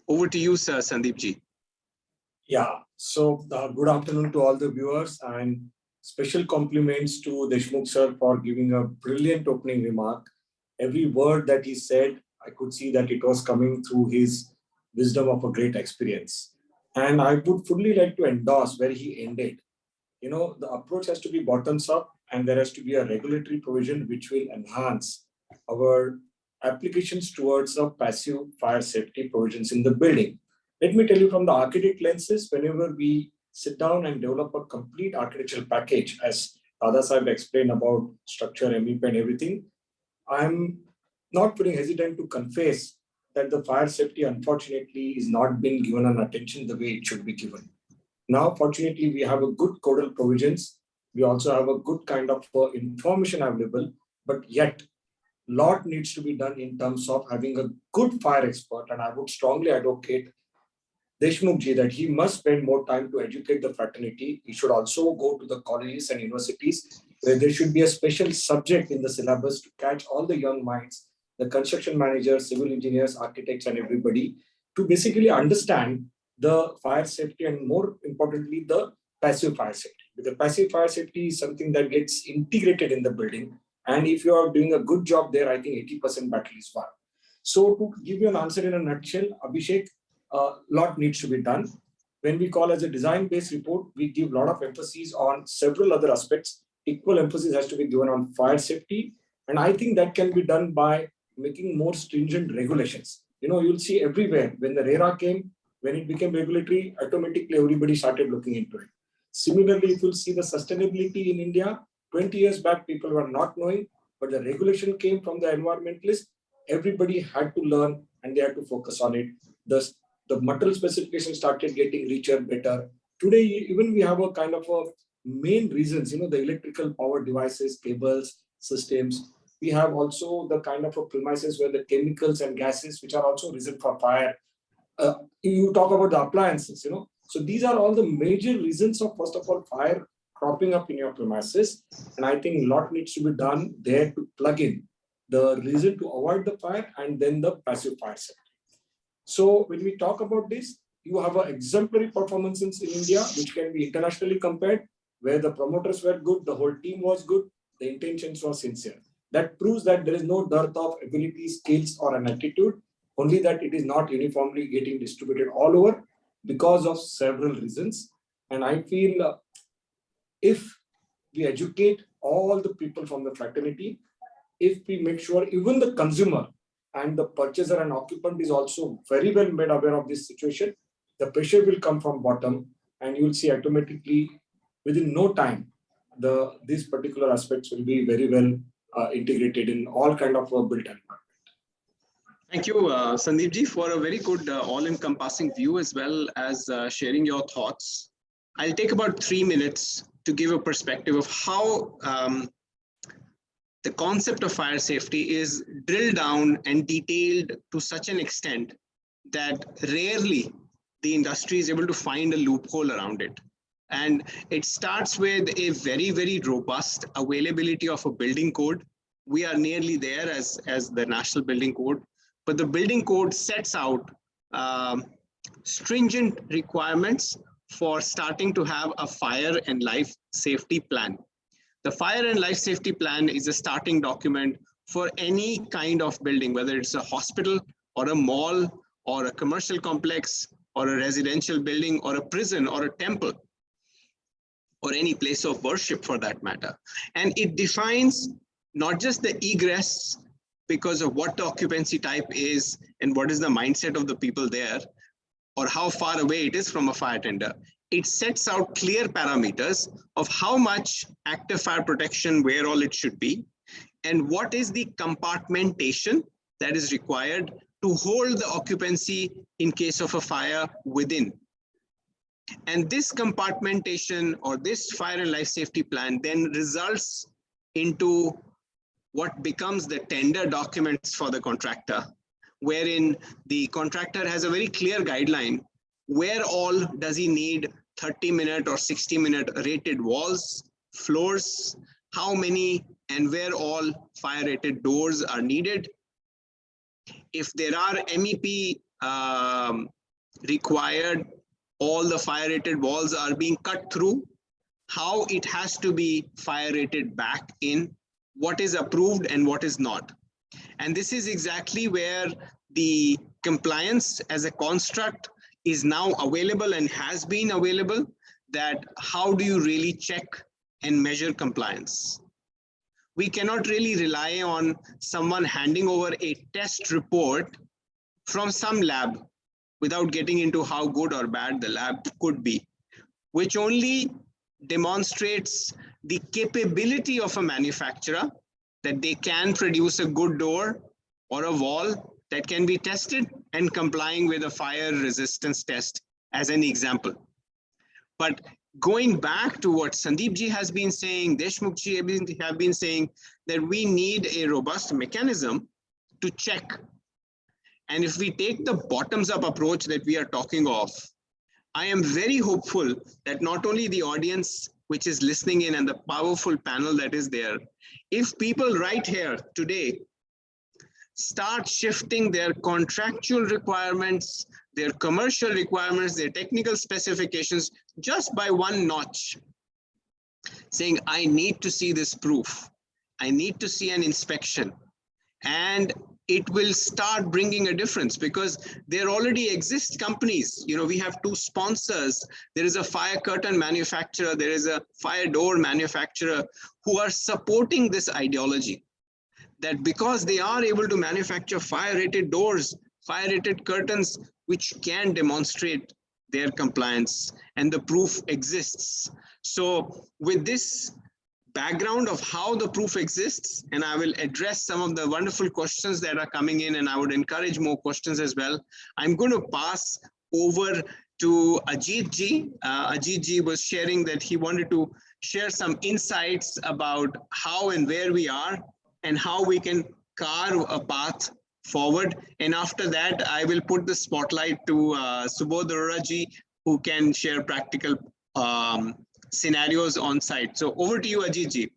Over to you, sir, Sandeep ji. Yeah, so good afternoon to all the viewers, and special compliments to Deshmukh sir for giving a brilliant opening remark. Every word that he said, I could see that it was coming through his wisdom of a great experience. And I would fully like to endorse where he ended. You know, the approach has to be bottoms up, and there has to be a regulatory provision which will enhance our applications towards the passive fire safety provisions in the building. Let me tell you from the architect lenses, whenever we sit down and develop a complete architectural package, as Dada Sahib explained about structure, MEP and everything, I'm not feeling hesitant to confess that the fire safety, unfortunately, is not being given an attention the way it should be given. Now, fortunately, we have a good codal provisions. We also have a good kind of information available, but yet lot needs to be done in terms of having a good fire expert. And I would strongly advocate Deshmukh ji that he must spend more time to educate the fraternity. He should also go to the colleges and universities where there should be a special subject in the syllabus to catch all the young minds, the construction managers, civil engineers, architects, and everybody to basically understand the fire safety and more importantly, the passive fire safety. Because passive fire safety is something that gets integrated in the building. And if you are doing a good job there, I think 80% battle is won. So to give you an answer in a nutshell, Abhishek, a lot needs to be done. When we call as a design-based report, we give a lot of emphasis on several other aspects. Equal emphasis has to be given on fire safety. And I think that can be done by making more stringent regulations. You know, you'll see everywhere when the RERA came, when it became regulatory, automatically everybody started looking into it. Similarly, if you'll see the sustainability in India, 20 years back, people were not knowing, but the regulation came from the environmentalists. Everybody had to learn and they had to focus on it. The material specification started getting richer, better. Today, even we have a kind of a main reasons, you know, the electrical power devices, cables, systems. We have also the kind of a premises where the chemicals and gases, which are also reason for fire. You talk about the appliances, you know. So these are all the major reasons of, first of all, fire cropping up in your premises. And I think a lot needs to be done there to plug in the reason to avoid the fire and then the passive fire safety. So when we talk about this, you have an exemplary performances in India, which can be internationally compared, where the promoters were good, the whole team was good, the intentions were sincere. That proves that there is no dearth of ability, skills, or an attitude, only that it is not uniformly getting distributed all over because of several reasons. And I feel if we educate all the people from the fraternity, if we make sure even the consumer and the purchaser and occupant is also very well made aware of this situation, the pressure will come from bottom and you will see automatically within no time, these particular aspects will be very well integrated in all kind of built environment. Thank you, Sandeep ji, for a very good all-encompassing view as well as sharing your thoughts. I'll take about 3 minutes to give a perspective of how the concept of fire safety is drilled down and detailed to such an extent that rarely the industry is able to find a loophole around it. And it starts with a very, very robust availability of a building code. We are nearly there as the National Building Code, but the building code sets out stringent requirements for starting to have a fire and life safety plan. The fire and life safety plan is a starting document for any kind of building, whether it's a hospital or a mall or a commercial complex or a residential building or a prison or a temple or any place of worship for that matter. And it defines not just the egress because of what the occupancy type is and what is the mindset of the people there or how far away it is from a fire tender. It sets out clear parameters of how much active fire protection, where all it should be, and what is the compartmentation that is required to hold the occupancy in case of a fire within. And this compartmentation or this fire and life safety plan then results into what becomes the tender documents for the contractor, wherein the contractor has a very clear guideline. Where all does he need 30-minute or 60-minute rated walls, floors? how many and where all fire rated doors are needed. If there are MEP required, all the fire rated walls are being cut through, how it has to be fire rated back in, what is approved and what is not. And this is exactly where the compliance as a construct is now available and has been available, that how do you really check and measure compliance? We cannot really rely on someone handing over a test report from some lab without getting into how good or bad the lab could be, which only demonstrates the capability of a manufacturer that they can produce a good door or a wall that can be tested and complying with a fire resistance test as an example. But going back to what Sandeep ji has been saying, Deshmukh ji have been saying, that we need a robust mechanism to check. And if we take the bottoms up approach that we are talking of, I am very hopeful that not only the audience which is listening in and the powerful panel that is there, if people right here today start shifting their contractual requirements, their commercial requirements, their technical specifications just by one notch, saying, I need to see this proof, I need to see an inspection, and it will start bringing a difference, because there already exist companies. You know, we have two sponsors. There is a fire curtain manufacturer, there is a fire door manufacturer who are supporting this ideology, that because they are able to manufacture fire rated doors, fire rated curtains, which can demonstrate their compliance, and the proof exists. So with this background of how the proof exists, and I will address some of the wonderful questions that are coming in, and I would encourage more questions as well. I'm going to pass over to Ajit ji. Ajit ji was sharing that he wanted to share some insights about how and where we are and how we can carve a path forward. And after that, I will put the spotlight to Subodh Arora ji, who can share practical scenarios on site. So over to you, Ajit ji.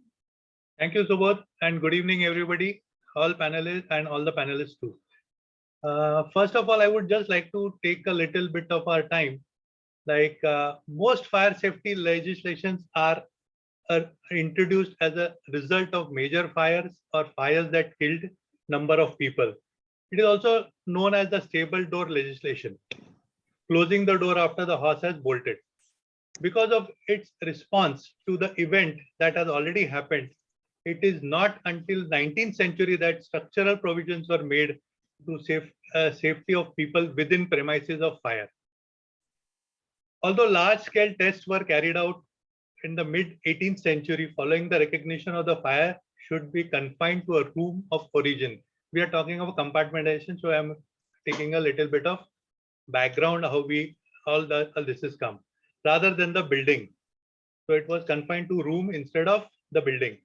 Thank you, Subodh, and good evening, everybody, all panelists and all the panelists too. First of all, I would just like to take a little bit of our time. Like most fire safety legislations are introduced as a result of major fires or fires that killed number of people. It is also known as the stable door legislation, closing the door after the horse has bolted. Because of its response to the event that has already happened, it is not until 19th century that structural provisions were made to safety of people within premises of fire. Although large-scale tests were carried out in the mid-18th century following the recognition of the fire should be confined to a room of origin. We are talking of compartmentalization, so I'm taking a little bit of background how all this has come, rather than the building. So it was confined to room instead of the building.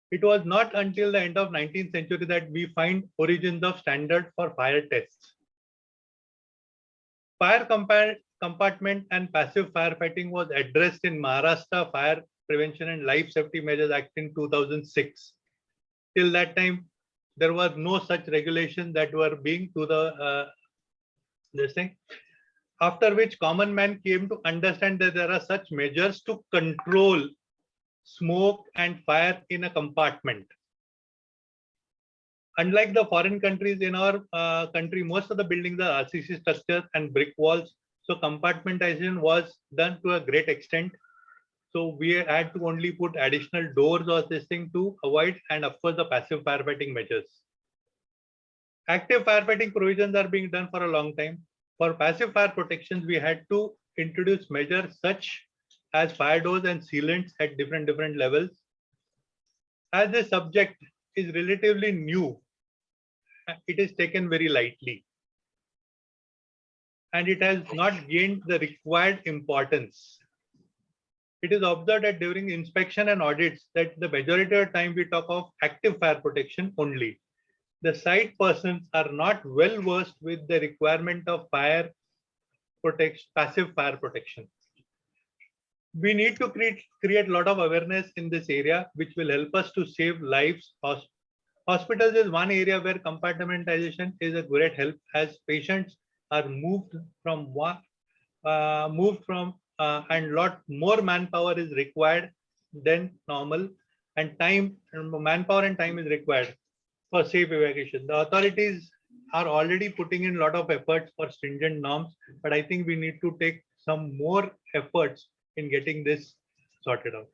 It was not until the end of 19th century that we find origins of standard for fire tests. Fire compartment and passive firefighting was addressed in Maharashtra Fire Prevention and Life Safety Measures Act in 2006. Till that time, there was no such regulation that were being to the this thing. After which common man came to understand that there are such measures to control smoke and fire in a compartment. Unlike the foreign countries, in our country, most of the buildings are RCC structures and brick walls. So compartmentalization was done to a great extent. So we had to only put additional doors or this thing to avoid, and of course the passive firefighting measures. Active firefighting provisions are being done for a long time. For passive fire protections, we had to introduce measures such as fire doors and sealants at different levels. As this subject is relatively new, it is taken very lightly, and it has not gained the required importance. It is observed that during inspection and audits that the majority of the time we talk of active fire protection only. The site persons are not well versed with the requirement of fire protection, passive fire protection. we need to create a lot of awareness in this area, which will help us to save lives. Hospitals is one area where compartmentalization is a great help, as patients are moved from and lot more manpower is required than normal, and manpower and time is required for safe evacuation. The authorities are already putting in a lot of efforts for stringent norms, but I think we need to take some more efforts in getting this sorted out.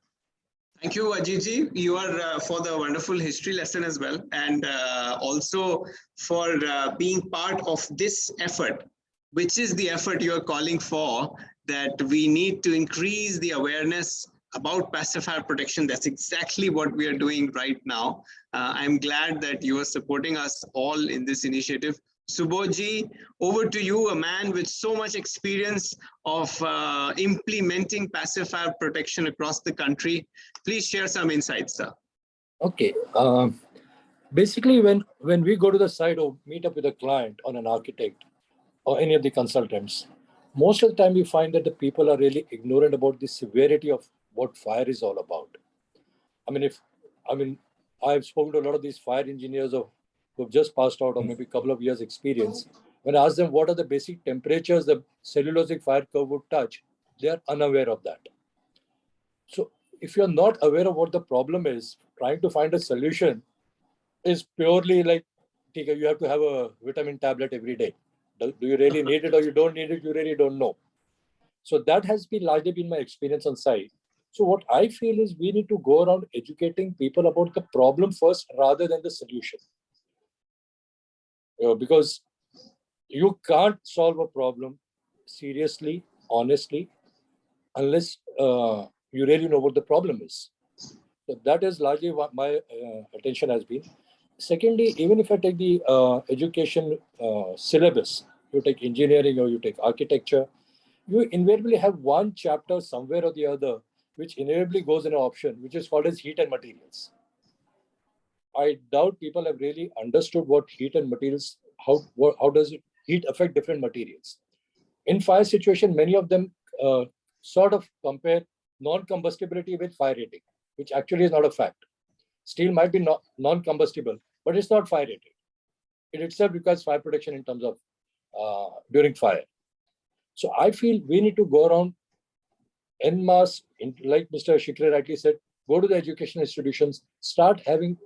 Thank you, Ajitji. You are for the wonderful history lesson as well, and also for being part of this effort, which is the effort you are calling for, that we need to increase the awareness about passive fire protection. That's exactly what we are doing right now. I'm glad that you are supporting us all in this initiative. Subodhji, over to you, a man with so much experience of implementing passive fire protection across the country. Please share some insights, sir. Okay. Basically, when we go to the site or meet up with a client or an architect or any of the consultants, most of the time we find that the people are really ignorant about the severity of what fire is all about. I've spoken to a lot of these fire engineers who've just passed out or maybe a couple of years experience. When I ask them what are the basic temperatures the cellulosic fire curve would touch, they are unaware of that. So if you're not aware of what the problem is, trying to find a solution is purely like, you have to have a vitamin tablet every day. Do you really need it or you don't need it? You really don't know. So that has largely been my experience on site. So what I feel is we need to go around educating people about the problem first rather than the solution. Because you can't solve a problem seriously, honestly, unless you really know what the problem is. So that is largely what my attention has been. Secondly, even if I take the education syllabus, you take engineering or you take architecture, you invariably have one chapter somewhere or the other, which invariably goes in an option, which is called as heat and materials. I doubt people have really understood what heat and materials, how does heat affect different materials. In fire situation, many of them sort of compare non-combustibility with fire rating, which actually is not a fact. Steel might be non-combustible, but it's not fire rated. It itself requires fire protection in terms of during fire. So I feel we need to go around en masse, like Mr. Shikre rightly said, go to the education institutions, start having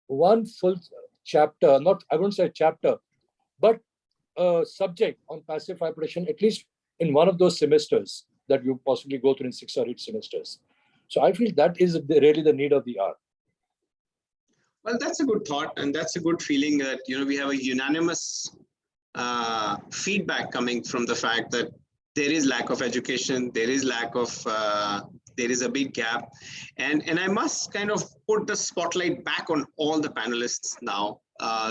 one full chapter, I won't say chapter, but a subject on passive fire protection, at least in one of those semesters that you possibly go through in 6 or 8 semesters. So I feel that is really the need of the hour. Well, that's a good thought, and that's a good feeling that we have a unanimous feedback coming from the fact that there is lack of education, there is a big gap, and I must kind of put the spotlight back on all the panelists now.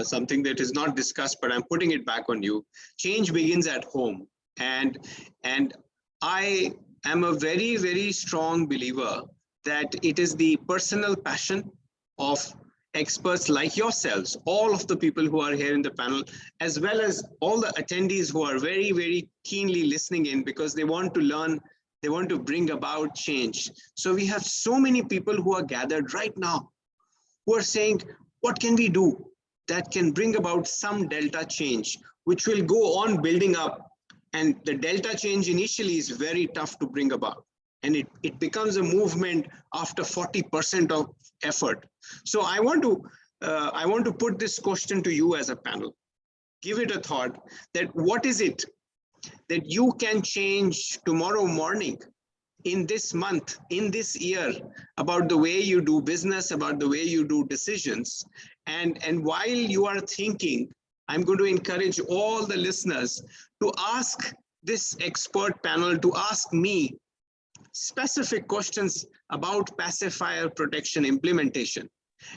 Something that is not discussed, but I'm putting it back on you. Change begins at home, and I am a very, very strong believer that it is the personal passion of experts like yourselves, all of the people who are here in the panel, as well as all the attendees who are very, very keenly listening in because they want to learn, they want to bring about change. So we have so many people who are gathered right now who are saying, what can we do that can bring about some delta change, which will go on building up. And the delta change initially is very tough to bring about. And it becomes a movement after 40% of effort. So I want to put this question to you as a panel. Give it a thought that what is it that you can change tomorrow morning, in this month, in this year, about the way you do business, about the way you do decisions. And while you are thinking, I'm going to encourage all the listeners to ask this expert panel, to ask me specific questions about passive fire protection implementation.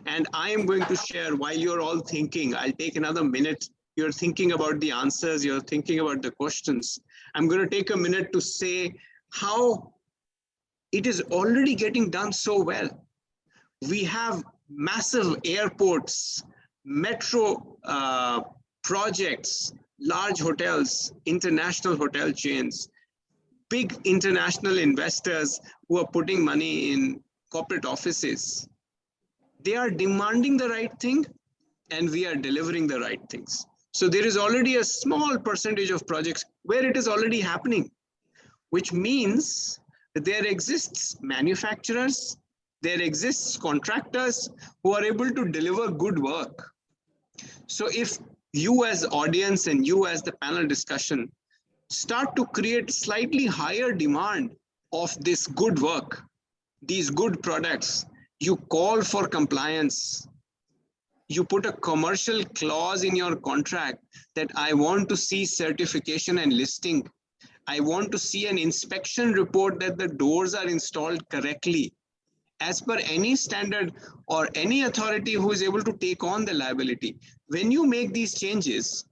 And I am going to share, while you're all thinking, I'll take another minute. You're thinking about the answers, you're thinking about the questions. I'm going to take a minute to say how it is already getting done so well. We have massive airports, metro projects, large hotels, international hotel chains, big international investors who are putting money in corporate offices, they are demanding the right thing and we are delivering the right things. So there is already a small percentage of projects where it is already happening, which means that there exists manufacturers, there exists contractors who are able to deliver good work. So if you as audience and you as the panel discussion start to create slightly higher demand of this good work, these good products, you call for compliance, you put a commercial clause in your contract that I want to see certification and listing. I want to see an inspection report that the doors are installed correctly as per any standard or any authority who is able to take on the liability. When you make these changes,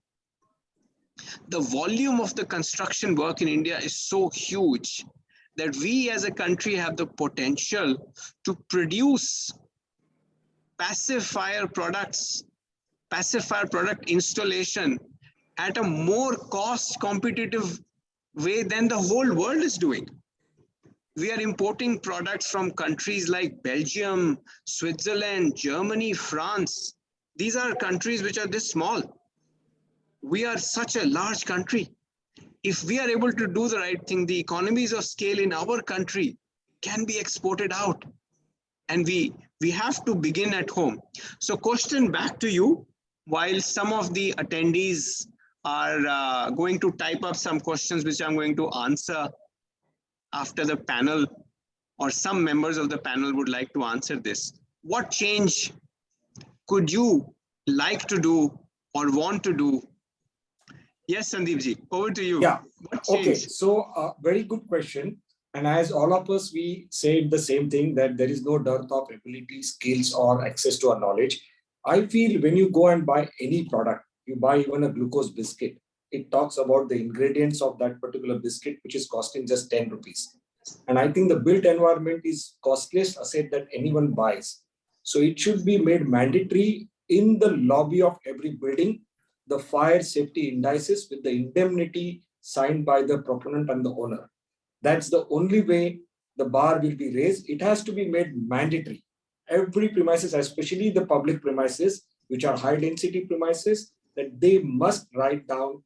the volume of the construction work in India is so huge that we as a country have the potential to produce passive fire products, passive fire product installation at a more cost competitive way than the whole world is doing. We are importing products from countries like Belgium, Switzerland, Germany, France. These are countries which are this small. We are such a large country. If we are able to do the right thing, the economies of scale in our country can be exported out. And we have to begin at home. So question back to you, while some of the attendees are going to type up some questions which I'm going to answer after the panel, or some members of the panel would like to answer this. What change could you like to do or want to do? Yes, Sandeep ji, over to you. Yeah. What change? Okay. So very good question. And as all of us, we said the same thing, that there is no dearth of ability, skills, or access to our knowledge. I feel when you go and buy any product, you buy even a glucose biscuit, it talks about the ingredients of that particular biscuit, which is costing just 10 rupees. And I think the built environment is costliest asset that anyone buys. So it should be made mandatory in the lobby of every building, the fire safety indices with the indemnity signed by the proponent and the owner. That's the only way the bar will be raised. It has to be made mandatory. Every premises, especially the public premises, which are high density premises, that they must write down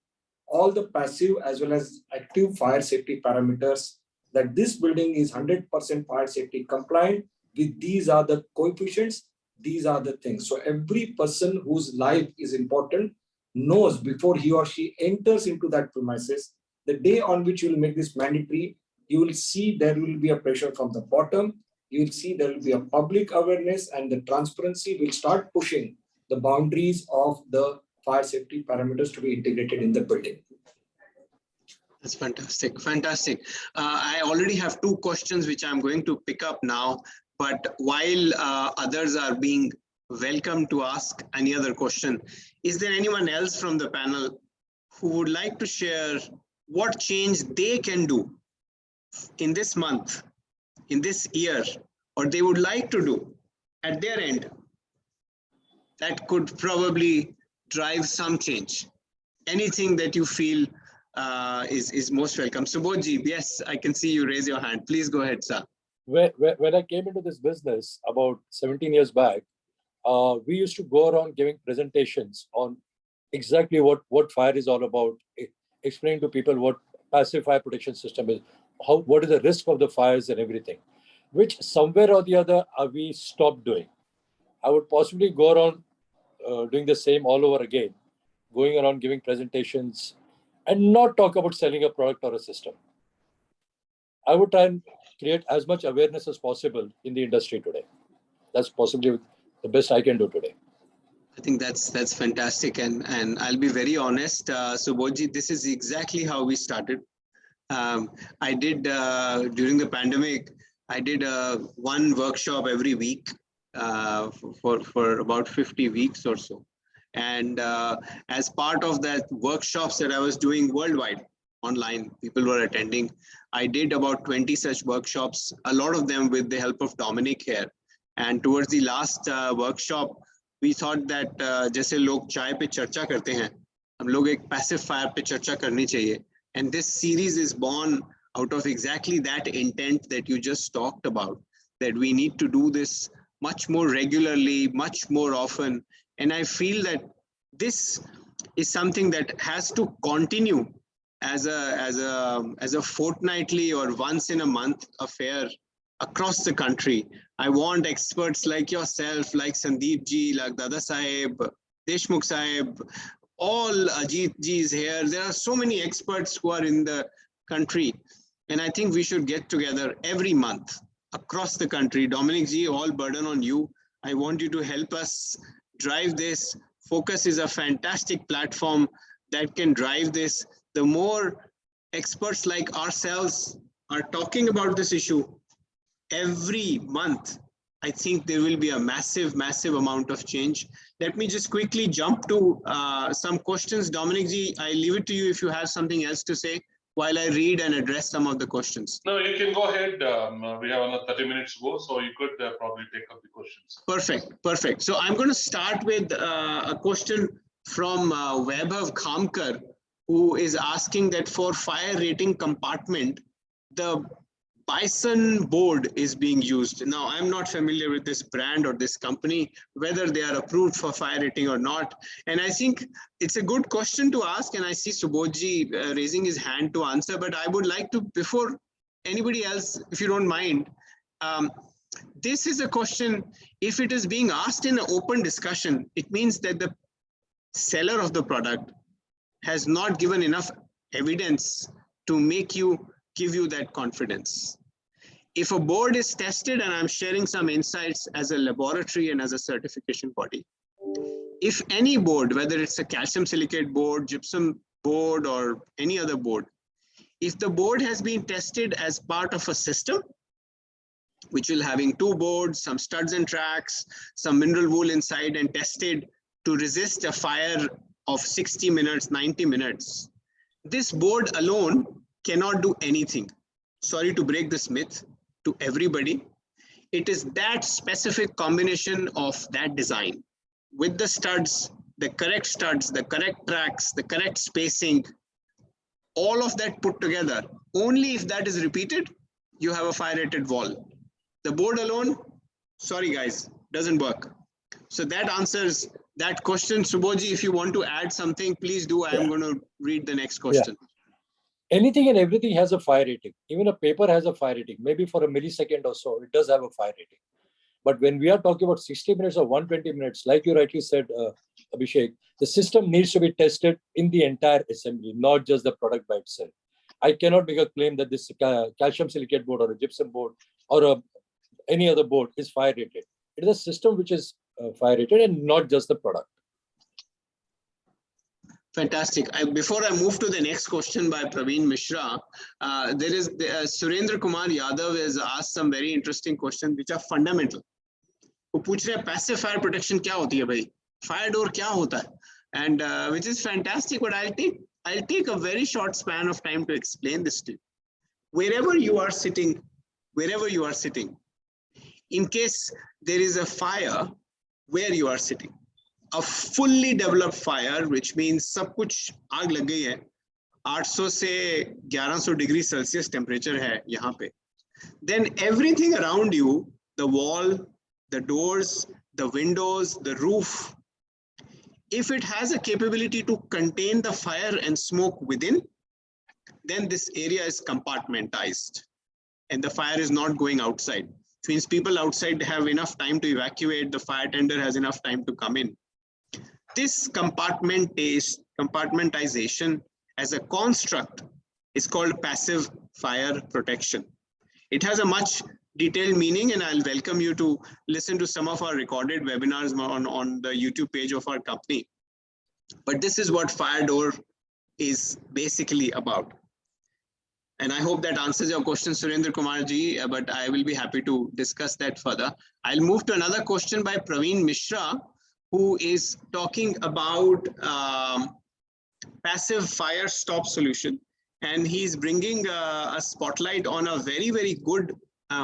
all the passive as well as active fire safety parameters, that this building is 100% fire safety compliant with these are the coefficients, these are the things. So every person whose life is important knows before he or she enters into that premises, the day on which you will make this mandatory, you will see there will be a pressure from the bottom. You will see there will be a public awareness, and the transparency will start pushing the boundaries of the fire safety parameters to be integrated in the building. That's fantastic. Fantastic. I already have two questions which I'm going to pick up now, but while others are being welcome to ask any other question, is there anyone else from the panel who would like to share what change they can do in this month, in this year, or they would like to do at their end that could probably drive some change? Anything that you feel is most welcome. Subodhji, yes, I can see you raise your hand. Please go ahead, sir. When I came into this business about 17 years back, we used to go around giving presentations on exactly what fire is all about, explaining to people what passive fire protection system is, what is the risk of the fires and everything, which somewhere or the other we stopped doing. I would possibly go around doing the same all over again, going around giving presentations and not talk about selling a product or a system. I would try and create as much awareness as possible in the industry today. That's possibly the best I can do today. I think that's fantastic, and I'll be very honest, Subodhji, this is exactly how we started. I did during the pandemic, I did one workshop every week for about 50 weeks or so. And as part of that workshops that I was doing worldwide, online, people were attending. I did about 20 such workshops, a lot of them with the help of Dominic here. And towards the last workshop, we thought that जैसे लोग चाय पे चर्चा करते हैं, हम लोग एक passive fire पे चर्चा करनी चाहिए. And this series is born out of exactly that intent that you just talked about, that we need to do this much more regularly, much more often. And I feel that this is something that has to continue as a fortnightly or once in a month affair across the country. I want experts like yourself, like Sandeep ji, like Dada Saheb, Deshmukh Saheb, all Ajit ji is here. There are so many experts who are in the country. And I think we should get together every month across the country. Dominic ji, all burden on you. I want you to help us drive this. Focus is a fantastic platform that can drive this. The more experts like ourselves are talking about this issue every month, I think there will be a massive, massive amount of change. Let me just quickly jump to some questions. Dominic ji, I leave it to you if you have something else to say while I read and address some of the questions. No, you can go ahead. We have another 30 minutes to go, so you could probably take up the questions. Perfect, perfect. So I'm going to start with a question from Vaibhav Khamkar, who is asking that for fire rating compartment, the Bison board is being used. Now, I'm not familiar with this brand or this company, whether they are approved for fire rating or not. And I think it's a good question to ask. And I see Subodhji raising his hand to answer, but I would like to, before anybody else, if you don't mind, this is a question, if it is being asked in an open discussion, it means that the seller of the product has not given enough evidence to give you that confidence. If a board is tested, and I'm sharing some insights as a laboratory and as a certification body, if any board, whether it's a calcium silicate board, gypsum board, or any other board, if the board has been tested as part of a system, which will having two boards, some studs and tracks, some mineral wool inside, and tested to resist a fire of 60 minutes, 90 minutes, this board alone cannot do anything. Sorry to break this myth to everybody. It is that specific combination of that design with the studs, the correct tracks, the correct spacing, all of that put together. Only if that is repeated, you have a fire rated wall. The board alone, sorry guys, doesn't work. So that answers that question. Subodhji, if you want to add something, please do. I am going to read the next question. Yeah. Anything and everything has a fire rating. Even a paper has a fire rating. Maybe for a millisecond or so, it does have a fire rating. But when we are talking about 60 minutes or 120 minutes, like you rightly said, Abhishek, the system needs to be tested in the entire assembly, not just the product by itself. I cannot make a claim that this calcium silicate board or a gypsum board or any other board is fire rated. It is a system which is fire rated and not just the product. Fantastic. Before I move to the next question by Praveen Mishra, there is Surendra Kumar Yadav has asked some very interesting questions which are fundamental. वो पूछ रहे हैं passive fire protection क्या होती है भाई? Fire door क्या होता है? And which is fantastic, but I'll take a very short span of time to explain this to you. Wherever you are sitting, in case there is a fire where you are sitting, a fully developed fire, which means सब कुछ आग लग गई है, 800 से 1100 degree Celsius temperature है यहाँ पे, then everything around you, the wall, the doors, the windows, the roof, if it has a capability to contain the fire and smoke within, then this area is compartmentalized and the fire is not going outside. It means people outside have enough time to evacuate, the fire tender has enough time to come in. This compartmentization as a construct is called passive fire protection. It has a much detailed meaning, and I'll welcome you to listen to some of our recorded webinars on the YouTube page of our company. But this is what fire door is basically about. And I hope that answers your question, Surendra Kumar ji, but I will be happy to discuss that further. I'll move to another question by Praveen Mishra, who is talking about passive fire stop solution. And he's bringing a spotlight on a very, very good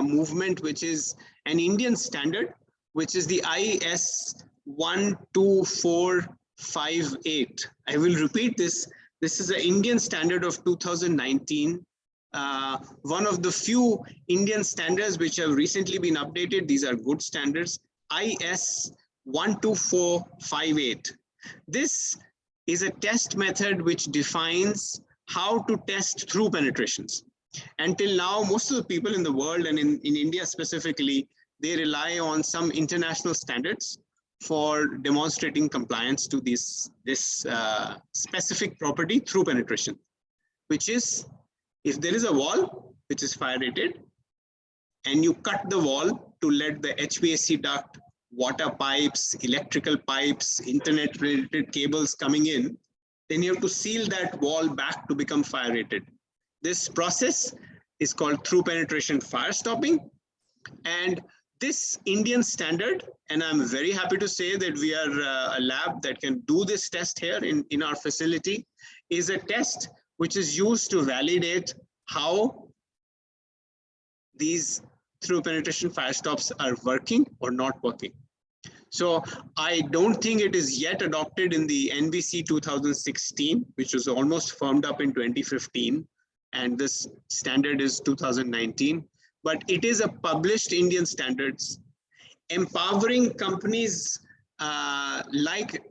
movement, which is an Indian standard, which is the IS 12458. I will repeat this. This is an Indian standard of 2019. one of the few Indian standards which have recently been updated. These are good standards, IS 12458. This is a test method which defines how to test through penetrations. Until now, most of the people in the world and in India specifically, they rely on some international standards for demonstrating compliance to this specific property through penetration, which is if there is a wall which is fire rated and you cut the wall to let the HVAC duct, water pipes, electrical pipes, internet related cables coming in, then you have to seal that wall back to become fire rated. This process is called through penetration fire stopping. And this Indian standard, and I'm very happy to say that we are a lab that can do this test here in our facility, is a test which is used to validate how these through penetration fire stops are working or not working. So I don't think it is yet adopted in the NBC 2016, which was almost firmed up in 2015. And this standard is 2019, but it is a published Indian standards, empowering companies like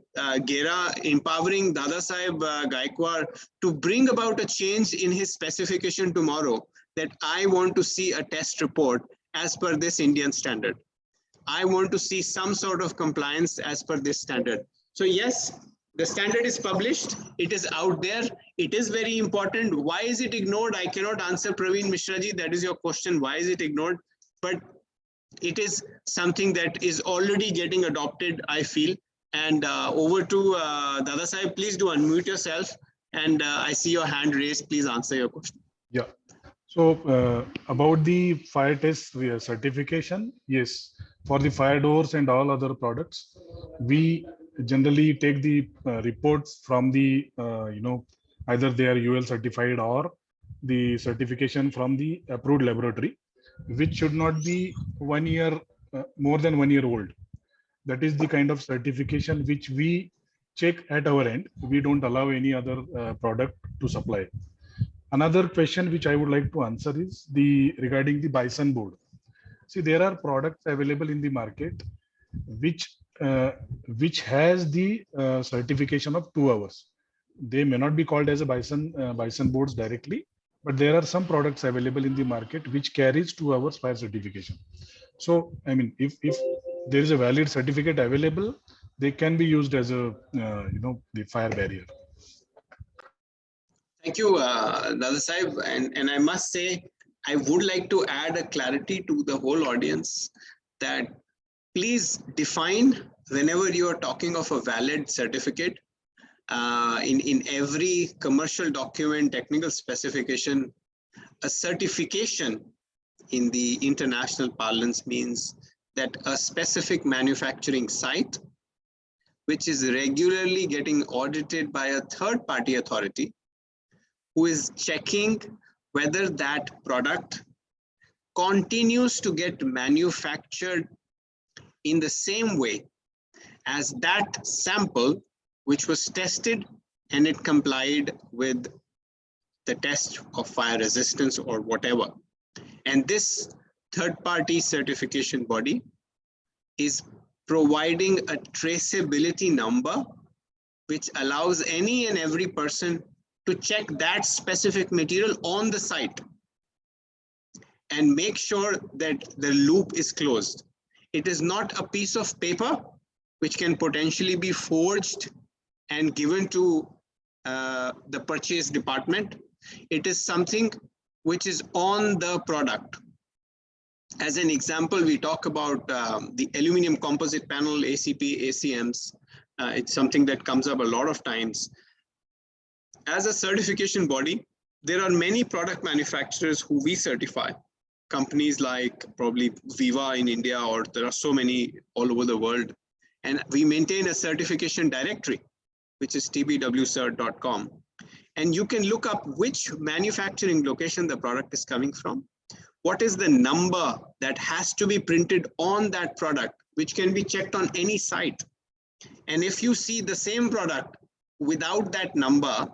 Gera, empowering Dada Saheb Gaikwad to bring about a change in his specification tomorrow, that I want to see a test report as per this Indian standard. I want to see some sort of compliance as per this standard. So yes, the standard is published, it is out there, it is very important. Why is it ignored? I cannot answer, Praveen Mishra ji, that is your question, why is it ignored? But it is something that is already getting adopted, I feel. And over to Dada Saheb, please do unmute yourself. And I see your hand raised, please answer your question. Yeah. So about the fire test certification, yes, for the fire doors and all other products, we generally take the reports from the, either they are UL certified or the certification from the approved laboratory, which should not be 1 year, more than 1 year old. That is the kind of certification which we check at our end. We don't allow any other product to supply. Another question which I would like to answer is regarding the Bison board. See, there are products available in the market which has the certification of 2 hours. They may not be called as a Bison boards directly, but there are some products available in the market which carries 2 hours fire certification. So, I mean, if there is a valid certificate available, they can be used as a the fire barrier. Thank you, Dada Sahib. And I must say, I would like to add a clarity to the whole audience that please define whenever you are talking of a valid certificate. In every commercial document, technical specification, a certification in the international parlance means that a specific manufacturing site, which is regularly getting audited by a third-party authority, who is checking whether that product continues to get manufactured in the same way as that sample which was tested and it complied with the test of fire resistance or whatever. And this third-party certification body is providing a traceability number which allows any and every person to check that specific material on the site and make sure that the loop is closed. It is not a piece of paper which can potentially be forged and given to the purchase department. It is something which is on the product. As an example, we talk about the aluminum composite panel, ACP, ACMs. It's something that comes up a lot of times. As a certification body, there are many product manufacturers who we certify. Companies like probably Viva in India, or there are so many all over the world. And we maintain a certification directory, which is tbwcert.com. And you can look up which manufacturing location the product is coming from. What is the number that has to be printed on that product, which can be checked on any site. And if you see the same product without that number,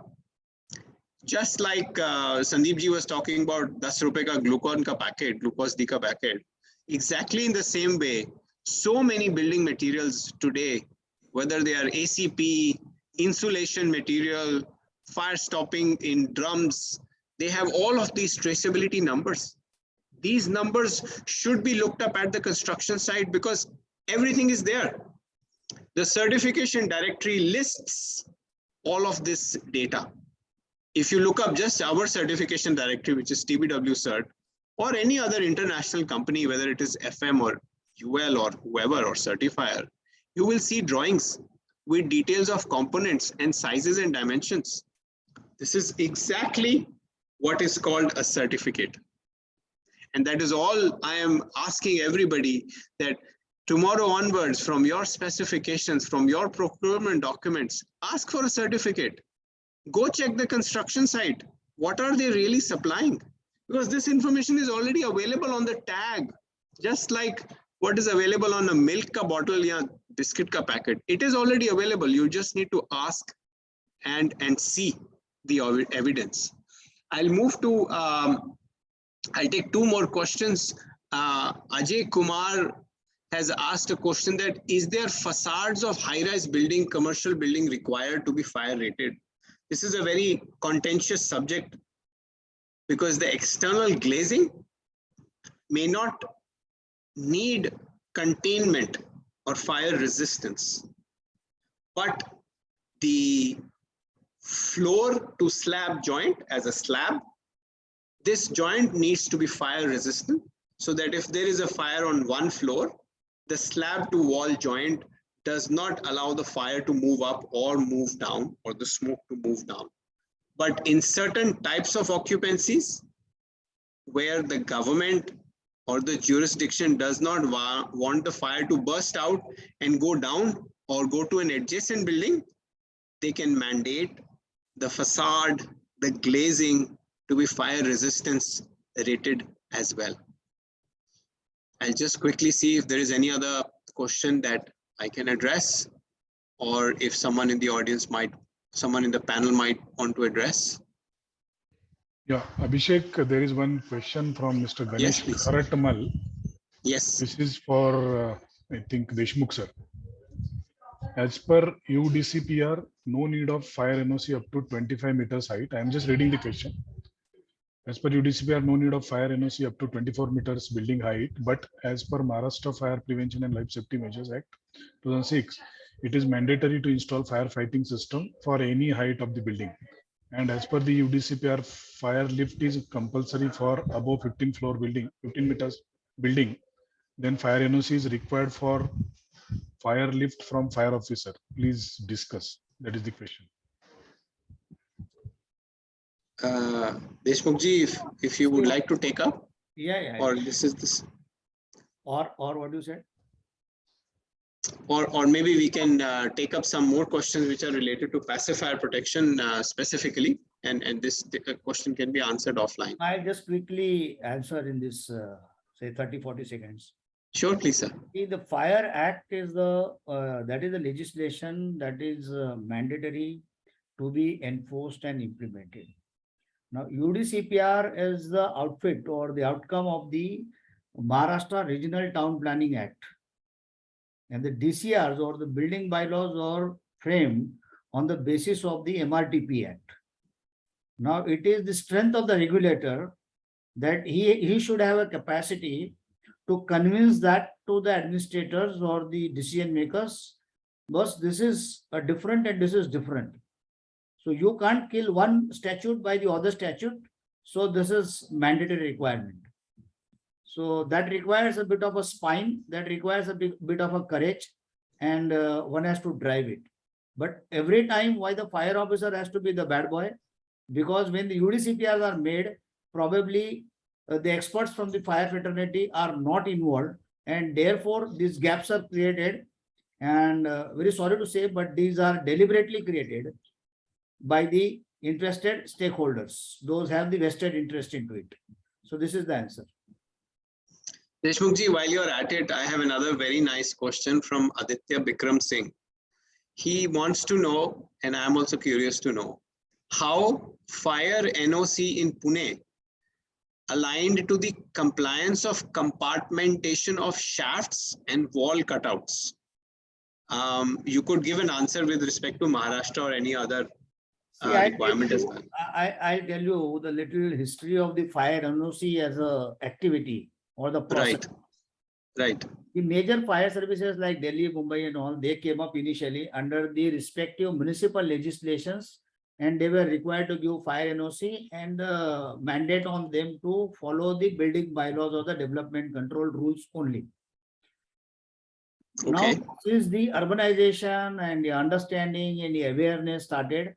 Just like Sandeep ji was talking about 10 rupees ka glucose D ka packet. Exactly in the same way, so many building materials today, whether they are ACP, insulation material, fire stopping in drums, they have all of these traceability numbers. These numbers should be looked up at the construction site because everything is there. The certification directory lists all of this data. If you look up just our certification directory, which is TBW Cert, or any other international company, whether it is FM or UL or whoever or certifier, you will see drawings with details of components and sizes and dimensions. This is exactly what is called a certificate. And that is all I am asking everybody, that tomorrow onwards, from your specifications, from your procurement documents, ask for a certificate. Go check the construction site. What are they really supplying? Because this information is already available on the tag, just like what is available on a milk ka bottle or biscuit ka packet. It is already available. You just need to ask and see the evidence. I'll move to, I'll take two more questions. Ajay Kumar has asked a question that, is there facades of high-rise building, commercial building required to be fire rated? This is a very contentious subject because the external glazing may not need containment or fire resistance, but the floor to slab joint as a slab, this joint needs to be fire resistant, so that if there is a fire on one floor, the slab to wall joint does not allow the fire to move up or move down, or the smoke to move down. But in certain types of occupancies where the government or the jurisdiction does not want the fire to burst out and go down or go to an adjacent building, they can mandate the facade, the glazing to be fire resistance rated as well. I'll just quickly see if there is any other question that I can address, or if someone in the audience might, someone in the panel might want to address. Yeah, Abhishek, there is one question from Mr. Ganesh Kharatmal. Yes. This is for, I think, Deshmukh sir. As per UDCPR, no need of fire NOC up to 25 meters height. I am just reading the question. As per UDCPR, no need of fire NOC up to 24 meters building height, but as per Maharashtra Fire Prevention and Life Safety Measures Act 2006, it is mandatory to install firefighting system for any height of the building. And as per the UDCPR, fire lift is compulsory for above 15 floor building, 15 meters building. Then fire NOC is required for fire lift from fire officer. Please discuss. That is the question. Deshmukh ji, if you would like to take up. Yeah. Or this is this. Or what you said? Or maybe we can take up some more questions which are related to passive fire protection specifically, and this question can be answered offline. I'll just quickly answer in this, say 30-40 seconds. Sure, please, sir. See, the Fire Act is the that is the legislation that is mandatory to be enforced and implemented. Now, UDCPR is the outfit or the outcome of the Maharashtra Regional Town Planning Act. And the DCRs or the building bylaws are framed on the basis of the MRTP Act. Now, it is the strength of the regulator that he should have a capacity to convince that to the administrators or the decision makers, because this is a different and this is different. So you can't kill one statute by the other statute. So this is mandatory requirement. So that requires a bit of a spine, that requires a bit of a courage, and one has to drive it. But every time, why the fire officer has to be the bad boy? Because when the UDCPRs are made, probably the experts from the fire fraternity are not involved, and therefore these gaps are created. And very sorry to say, but these are deliberately created by the interested stakeholders. Those have the vested interest into it. So this is the answer. Deshmukh ji, while you're at it, I have another very nice question from Aditya Bikram Singh. He wants to know, and I'm also curious to know, how fire NOC in Pune aligned to the compliance of compartmentation of shafts and wall cutouts. You could give an answer with respect to Maharashtra or any other See, I requirement as well. I tell you the little history of the fire NOC as a activity or the process. Right. The major fire services like Delhi, Mumbai and all, they came up initially under the respective municipal legislations, and they were required to give fire NOC and mandate on them to follow the building bylaws or the development control rules only. Okay. Now, since the urbanization and the understanding and the awareness started,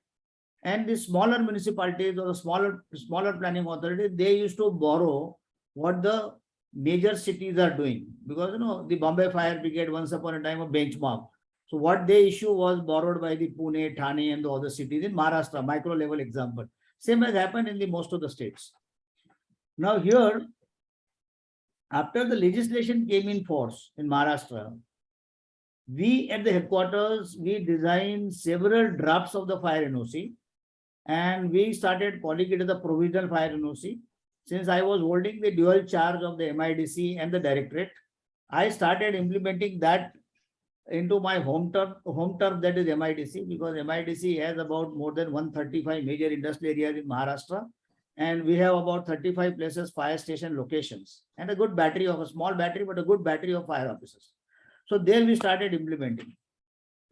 and the smaller municipalities or the smaller planning authorities, they used to borrow what the major cities are doing, because the Bombay Fire Brigade once upon a time a benchmark. So what they issue was borrowed by the Pune, Thane and the other cities in Maharashtra, micro level example. Same has happened in the most of the states. Now here, after the legislation came in force in Maharashtra, we at the headquarters, we designed several drafts of the fire NOC, and we started calling it as the provisional fire NOC. Since I was holding the dual charge of the MIDC and the directorate, I started implementing that into my home turf, that is MIDC, because MIDC has about more than 135 major industrial areas in Maharashtra, and we have about 35 places fire station locations and a good battery of a small battery, but a good battery of fire officers. So there we started implementing.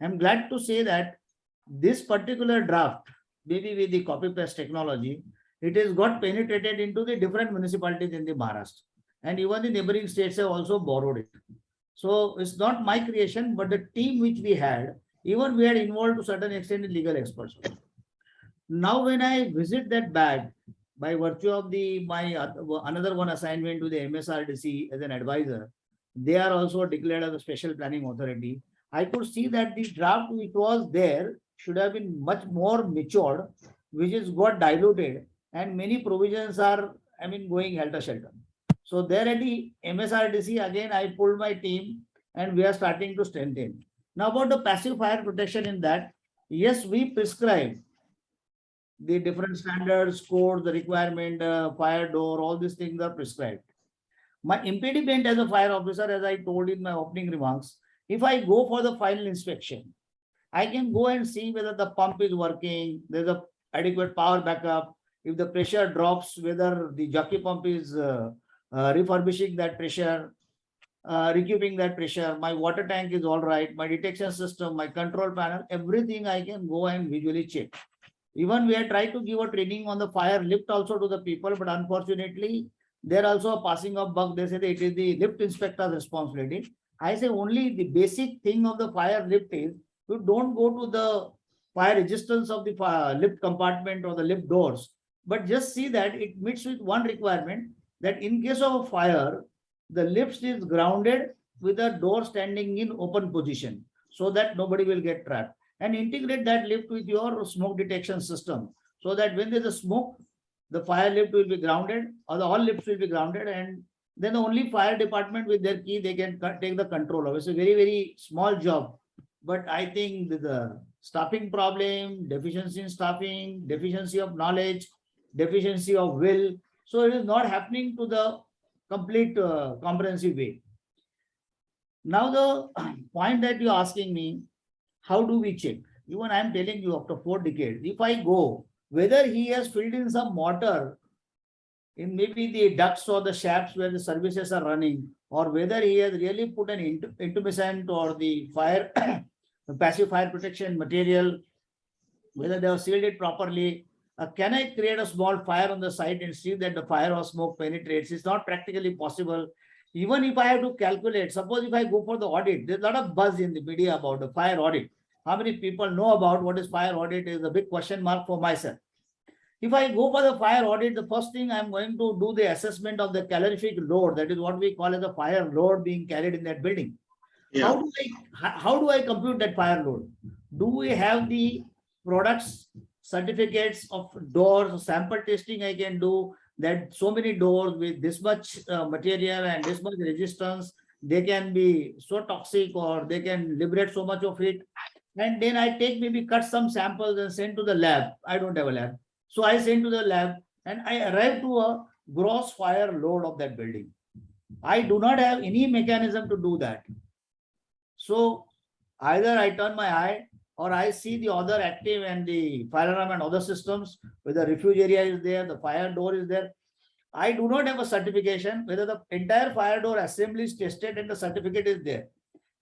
I'm glad to say that this particular draft, maybe with the copy paste technology, it has got penetrated into the different municipalities in the Maharashtra, and even the neighboring states have also borrowed it. So it's not my creation, but the team which we had, even we had involved to certain extent in legal experts. Now when I visit that bag, by virtue of my another one assignment to the MSRDC as an advisor, they are also declared as a special planning authority. I could see that the draft which was there should have been much more matured, which is got diluted, and many provisions are, going helter-skelter. So there at the MSRDC, again, I pulled my team and we are starting to strengthen. Now about the passive fire protection in that, yes, we prescribe the different standards, codes, the requirement, fire door, all these things are prescribed. My impediment as a fire officer, as I told in my opening remarks, if I go for the final inspection, I can go and see whether the pump is working, there's a adequate power backup, if the pressure drops, whether the jockey pump is refurbishing that pressure, recouping that pressure, my water tank is all right, my detection system, my control panel, everything I can go and visually check. Even we have tried to give a training on the fire lift also to the people, but unfortunately, there also a passing of buck. They say that it is the lift inspector's responsibility. I say only the basic thing of the fire lift is you don't go to the fire resistance of the fire lift compartment or the lift doors, but just see that it meets with one requirement, that in case of a fire, the lift is grounded with a door standing in open position so that nobody will get trapped, and integrate that lift with your smoke detection system so that when there's a smoke, the fire lift will be grounded, or the all lifts will be grounded, and then the only fire department with their key, they can take the control of it. It's a very, very small job. But I think the staffing problem, deficiency in staffing, deficiency of knowledge, deficiency of will. So it is not happening to the complete comprehensive way. Now the point that you're asking me, how do we check? Even I'm telling you, after 4 decades, if I go, whether he has filled in some mortar in maybe the ducts or the shafts where the services are running, or whether he has really put an intumescent or the fire, the passive fire protection material, whether they have sealed it properly. Can I create a small fire on the site and see that the fire or smoke penetrates? It's not practically possible. Even if I have to calculate, suppose if I go for the audit, there's a lot of buzz in the media about the fire audit. How many people know about what is fire audit is a big question mark for myself. If I go for the fire audit, the first thing I'm going to do the assessment of the calorific load. That is what we call as the fire load being carried in that building. Yeah. How do I compute that fire load? Do we have the products, certificates of doors, sample testing I can do that so many doors with this much material and this much resistance, they can be so toxic or they can liberate so much of heat. and then I take maybe cut some samples and send to the lab. I don't have a lab. So I send to the lab and I arrive to a gross fire load of that building. I do not have any mechanism to do that. So either I turn my eye or I see the other active and the fire alarm and other systems, whether the refuge area is there, the fire door is there. I do not have a certification whether the entire fire door assembly is tested and the certificate is there.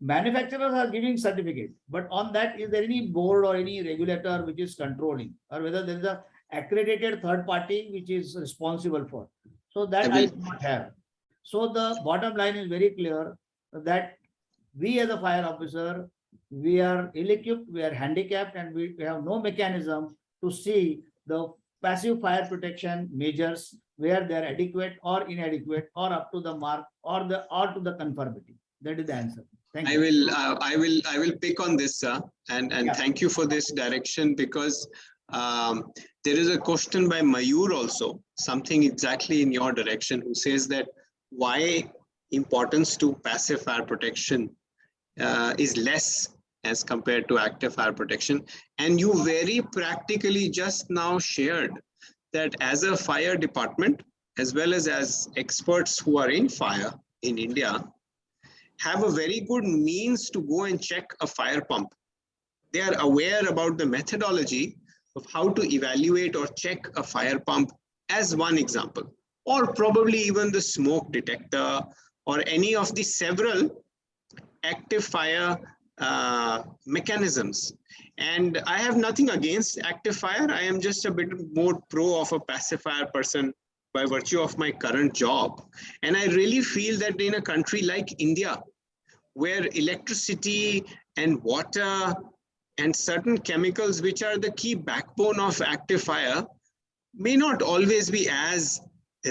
Manufacturers are giving certificate, but on that, is there any board or any regulator which is controlling, or whether there is a accredited third party which is responsible for? So that I do not have. So the bottom line is very clear that we as a fire officer, we are ill-equipped, we are handicapped, and we have no mechanism to see the passive fire protection measures, where they are adequate or inadequate or up to the mark or to the conformity. That is the answer. Thank you. I will pick on this, sir, and Yeah. thank you for this direction, because there is a question by Mayur also, something exactly in your direction, who says that why importance to passive fire protection is less as compared to active fire protection. And you very practically just now shared that as a fire department, as well as experts who are in fire in India, have a very good means to go and check a fire pump. They are aware about the methodology of how to evaluate or check a fire pump as one example, or probably even the smoke detector or any of the several active fire mechanisms. And I have nothing against active fire. I am just a bit more pro of a passive fire person by virtue of my current job. And I really feel that in a country like India, where electricity and water and certain chemicals, which are the key backbone of active fire, may not always be as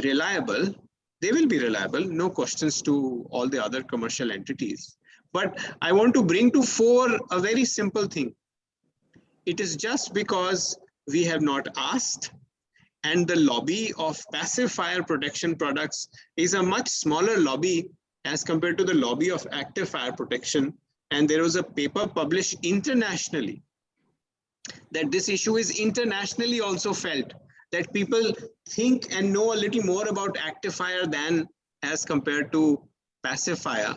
reliable. They will be reliable, no questions to all the other commercial entities. But I want to bring to fore a very simple thing. It is just because we have not asked, and the lobby of passive fire protection products is a much smaller lobby as compared to the lobby of active fire protection. And there was a paper published internationally that this issue is internationally also felt, that people think and know a little more about active fire than as compared to passive fire.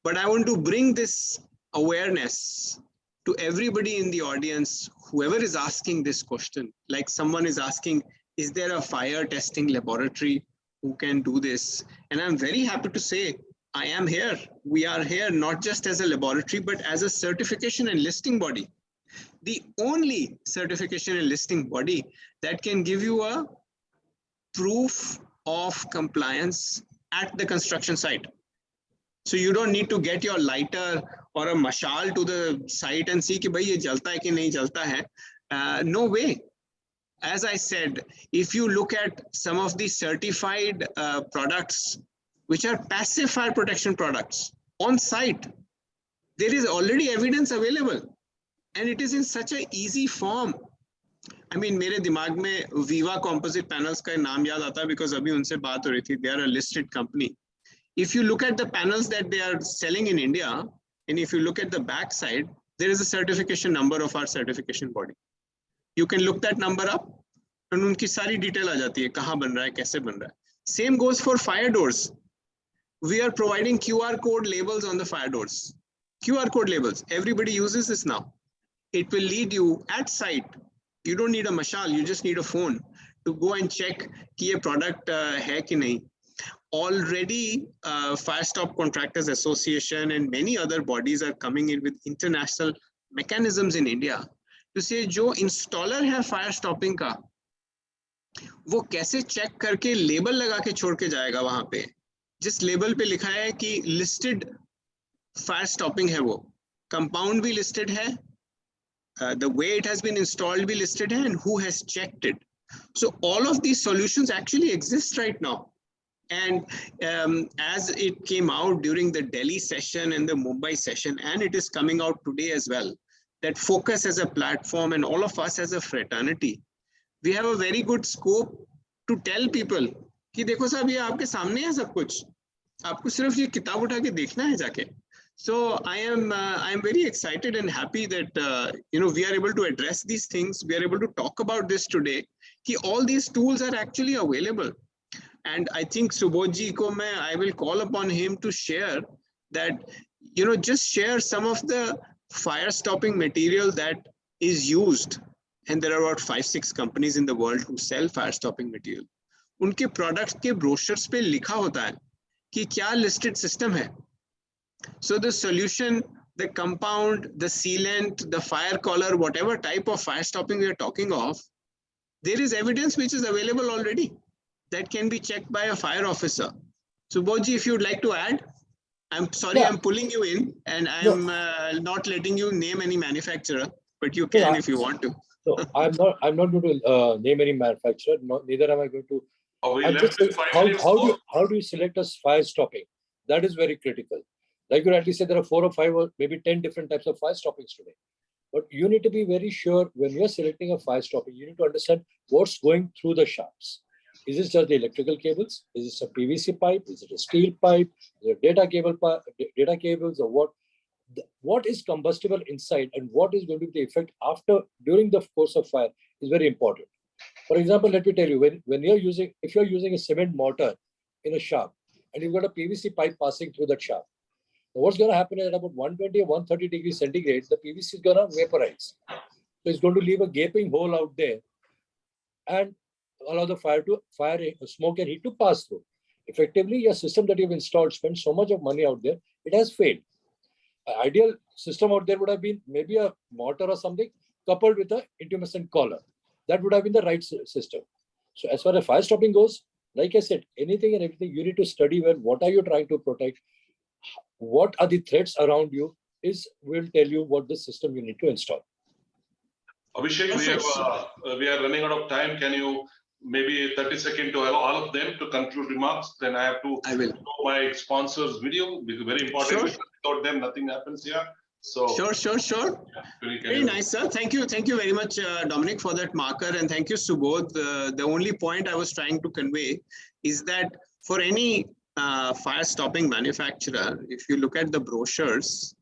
But I want to bring this awareness to everybody in the audience, whoever is asking this question. Like someone is asking, is there a fire testing laboratory who can do this? And I'm very happy to say, I am here. We are here not just as a laboratory, but as a certification and listing body. The only certification and listing body that can give you a proof of compliance at the construction site. So you don't need to get your lighter or a mashal to the site and see कि भाई ये जलता है कि नहीं जलता है. No way. As I said, if you look at some of the certified products, which are passive fire protection products on site, there is already evidence available, and it is in such an easy form. I mean, मेरे दिमाग में Viva composite panels का नाम याद आता है because अभी उनसे बात हो रही थी. They are a listed company. If you look at the panels that they are selling in India, and if you look at the back side, there is a certification number of our certification body. You can look that number up, and उनकी सारी detail आ जाती है, कहाँ बन रहा है, कैसे बन रहा है. Same goes for fire doors. We are providing QR code labels on the fire doors. QR code labels. Everybody uses this now. It will lead you at site. You don't need a mashal. You just need a phone to go and check कि ये product है कि नहीं. Already, Fire Stop Contractors Association and many other bodies are coming in with international mechanisms in India to say जो installer है fire stopping का, वो कैसे check करके label लगा के छोड़ के जाएगा वहाँ पे, जिस label पे लिखा है कि listed fire stopping है, वो compound भी listed है, the way it has been installed भी listed है, and who has checked it. So all of these solutions actually exist right now. And as it came out during the Delhi session and the Mumbai session, and it is coming out today as well, that focus as a platform and all of us as a fraternity, we have a very good scope to tell people कि देखो साहब ये आपके सामने है सब कुछ, आपको सिर्फ ये किताब उठा के देखना है जाके. So I am very excited and happy that we are able to address these things. We are able to talk about this today. Ki all these tools are actually available, and I think Subodhji ko I will call upon him to share that, just share some of the fire stopping material that is used, and there are about 5-6 companies in the world who sell fire stopping material. उनके products के brochures पे लिखा होता है कि क्या listed system है. So the solution, the compound, the sealant, the fire collar, whatever type of fire stopping we are talking of, there is evidence which is available already that can be checked by a fire officer. So Subodhji, if you would like to add, I'm sorry, Yeah. I'm pulling you in and I'm not letting you name any manufacturer, but you can if you want to. So I'm not going to name any manufacturer. Neither am I going to. We I'm left just with saying, 5 minutes more. how do you select a fire stopping? That is very critical. Like you rightly said, there are 4 or 5 or maybe 10 different types of fire stoppings today. But you need to be very sure when you're selecting a fire stopping, you need to understand what's going through the shafts. Is it just the electrical cables? Is it a PVC pipe? Is it a steel pipe? Is it data cables or what? What is combustible inside and what is going to be the effect during the course of fire is very important. For example, let me tell you, if you're using a cement mortar in a shaft and you've got a PVC pipe passing through that shaft, what's going to happen is at about 120 or 130 degrees centigrade, the PVC is going to vaporize. So it's going to leave a gaping hole out there and allow the smoke and heat to pass through. Effectively, your system that you've installed spent so much of money out there, it has failed. An ideal system out there would have been maybe a mortar or something coupled with an intumescent collar. That would have been the right system. So as far as fire stopping goes, like I said, anything and everything, you need to study well. What are you trying to protect? What are the threats around you will tell you what the system you need to install. Abhishek, we are running out of time. Can you maybe 30 seconds to all of them to conclude remarks? Then I will show my sponsors video because very important. Sure. Without them, nothing happens here. So Sure. Very nice, sir. Thank you very much, Dominic, for that marker, and thank you, Subodh. The only point I was trying to convey is that for any fire stopping manufacturer, if you look at the brochures,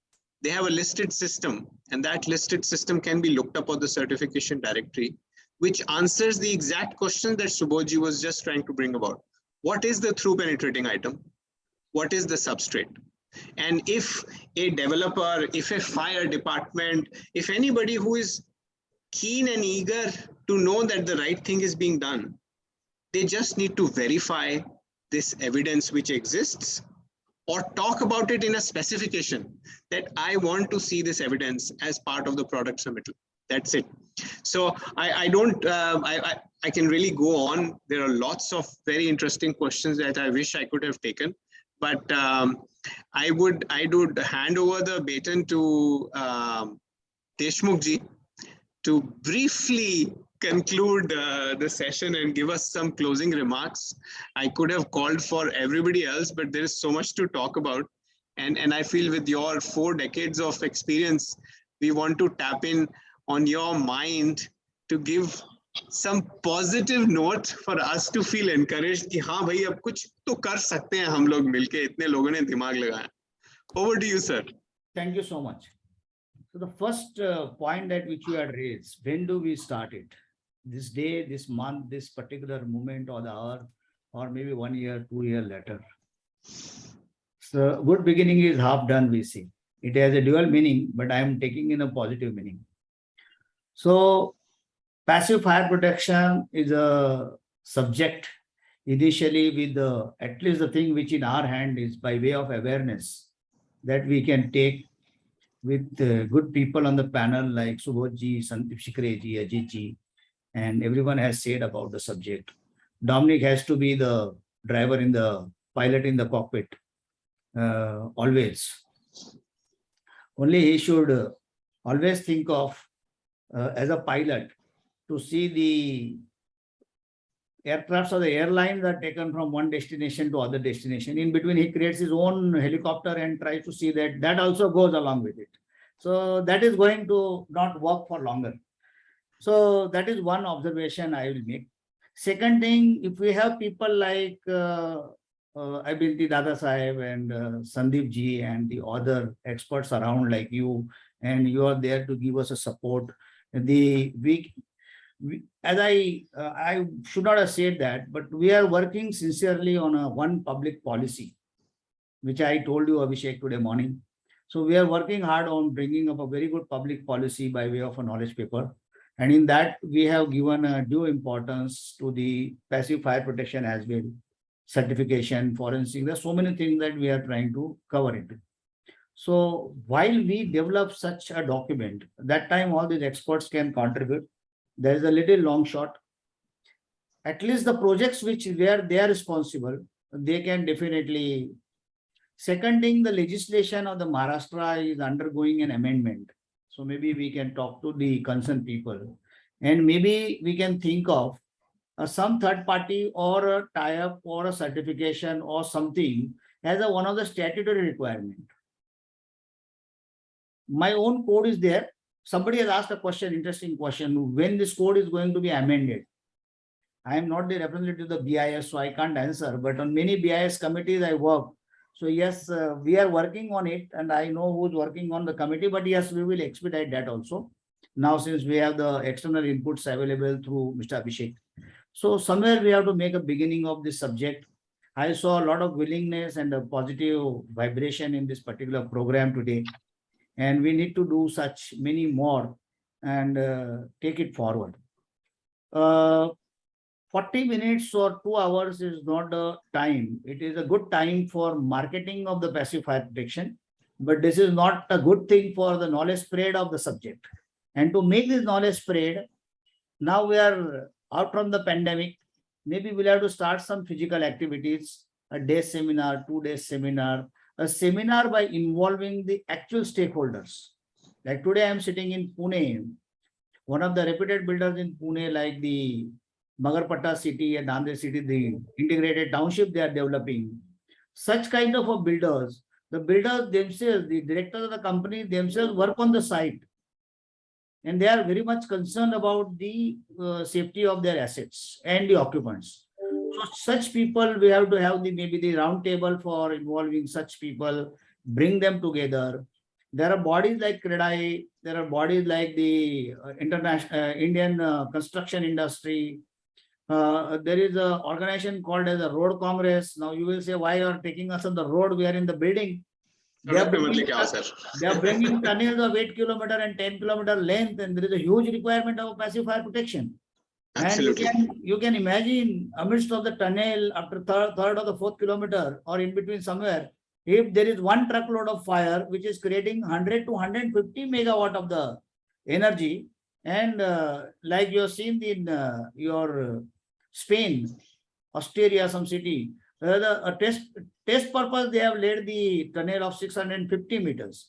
they have a listed system, and that listed system can be looked up on the certification directory, which answers the exact question that Subodhji was just trying to bring about. What is the through penetrating item? What is the substrate? And if a developer, if a fire department, if anybody who is keen and eager to know that the right thing is being done, they just need to verify this evidence which exists or talk about it in a specification that I want to see this evidence as part of the product submittal. That's it. So I can really go on. There are lots of very interesting questions that I wish I could have taken, but I would hand over the baton to Deshmukh ji to briefly conclude the session and give us some closing remarks. I could have called for everybody else, but there is so much to talk about. And I feel with your 4 decades of experience, we want to tap in on your mind to give some positive note for us to feel encouraged कि हाँ भाई अब कुछ तो कर सकते हैं हम लोग मिलके इतने लोगों ने दिमाग लगाया. Over to you, sir. Thank you so much. So the first point that which you had raised, when do we start it? This day, this month, this particular moment or the hour, or maybe 1 year, 2 years later. So good beginning is half done, we see. It has a dual meaning, but I am taking in a positive meaning. So passive fire protection is a subject initially with at least the thing which in our hand is by way of awareness that we can take with good people on the panel like Subodhji, Sandeep Shikreji, Ajitji, and everyone has said about the subject. Dominic has to be the driver in the pilot in the cockpit always. Only he should always think of as a pilot to see the aircrafts or the airlines are taken from one destination to other destination. In between, he creates his own helicopter and tries to see that also goes along with it. So that is going to not work for longer. So that is one observation I will make. Second thing, if we have people like I mean, the Dada Saheb and Sandeep ji and the other experts around like you, and you are there to give us a support. As I should not have said that, but we are working sincerely on a one public policy, which I told you, Abhishek, today morning. So we are working hard on bringing up a very good public policy by way of a knowledge paper. And in that, we have given a due importance to the passive fire protection as well, certification, forensic. There's so many things that we are trying to cover it. So while we develop such a document, that time all these experts can contribute. There is a little long shot. At least the projects where they are responsible, they can definitely. Second thing, the legislation of the Maharashtra is undergoing an amendment. So maybe we can talk to the concerned people, and maybe we can think of some third party or a tie-up or a certification or something as one of the statutory requirement. My own code is there. Somebody has asked a question, interesting question, when this code is going to be amended. I am not the representative of the BIS, so I can't answer, but on many BIS committees I work. So yes, we are working on it, and I know who's working on the committee, but yes, we will expedite that also. Now, since we have the external inputs available through Mr. Abhishek. So somewhere we have to make a beginning of this subject. I saw a lot of willingness and a positive vibration in this particular program today. And we need to do such many more and take it forward. 40 minutes or 2 hours is not a time. It is a good time for marketing of the passive fire protection, but this is not a good thing for the knowledge spread of the subject. And to make this knowledge spread, now we are out from the pandemic. Maybe we'll have to start some physical activities, a day seminar, 2 days seminar, a seminar by involving the actual stakeholders. Like today, I'm sitting in Pune, one of the reputed builders in Pune, like the Magarpatta city and Andhra city, the integrated township they are developing. Such kind of a builders, the builders themselves, the directors of the company themselves work on the site. And they are very much concerned about the safety of their assets and the occupants. So such people, we have to have maybe the round table for involving such people, bring them together. There are bodies like CREDAI, there are bodies like the Indian construction industry. There is an organization called as a Road Congress. Now you will say, why you are taking us on the road? We are in the building. They are bringing tunnels of 8 kilometer and 10 kilometer length, and there is a huge requirement of passive fire protection. Absolutely. And you can imagine amidst of the tunnel after third or the fourth kilometer or in between somewhere, if there is one truckload of fire which is creating 100 to 150 megawatt of the energy, and like you have seen in your Spain, Australia, some city, a test purpose they have laid the tunnel of 650 meters.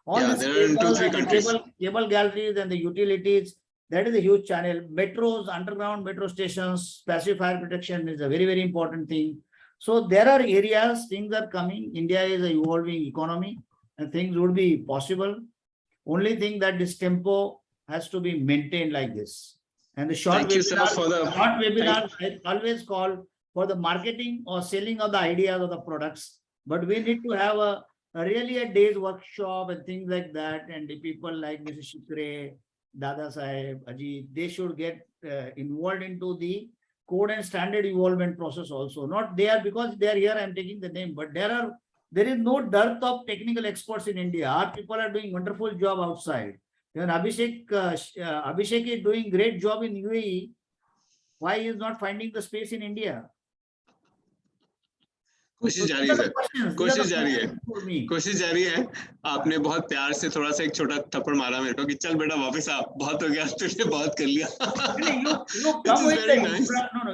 All there are in 2-3 countries. Cable galleries and the utilities. That is a huge channel. Metros, underground metro stations, passive fire protection is a very, very important thing. So there are areas, things are coming. India is an evolving economy and things would be possible. Only thing that this tempo has to be maintained like this. And the short webinars, I always call for the marketing or selling of the ideas of the products. But we need to have a really a day's workshop and things like that. And the people like Mr. Shikre, Dada Saheb, Ajit, they should get involved into the code and standard involvement process also. Not there because they are here, I'm taking the name, but there is no dearth of technical experts in India. Our people are doing wonderful job outside. When Abhishek is doing great job in UAE, why he is not finding the space in India? कोशिश जारी है sir, कोशिश जारी है। आपने बहुत प्यार से थोड़ा सा एक छोटा थप्पड़ मारा मेरे को कि चल बेटा वापस आ, बहुत हो गया, तुझे बहुत कर लिया।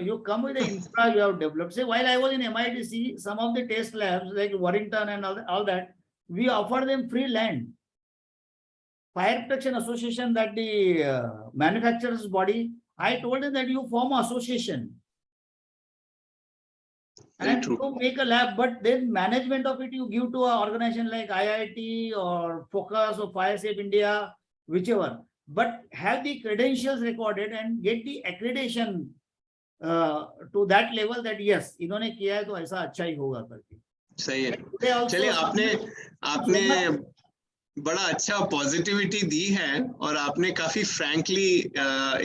You come with the infra you have developed. Say, while I was in MITC, some of the test labs like Warrington and all that, we offer them free land. Fire Protection Association, that the manufacturer's body, I told them that you form an association. And to make a lab, but then management of it you give to an organization like IIT or Focus or Fire Safe India, whichever. But have the credentials recorded and get the accreditation to that level that yes, इन्होंने किया है तो ऐसा अच्छा ही होगा करके. सही है. They also चलिए, so आपने much- बड़ा अच्छा पॉजिटिविटी दी है और आपने काफी फ्रैंकली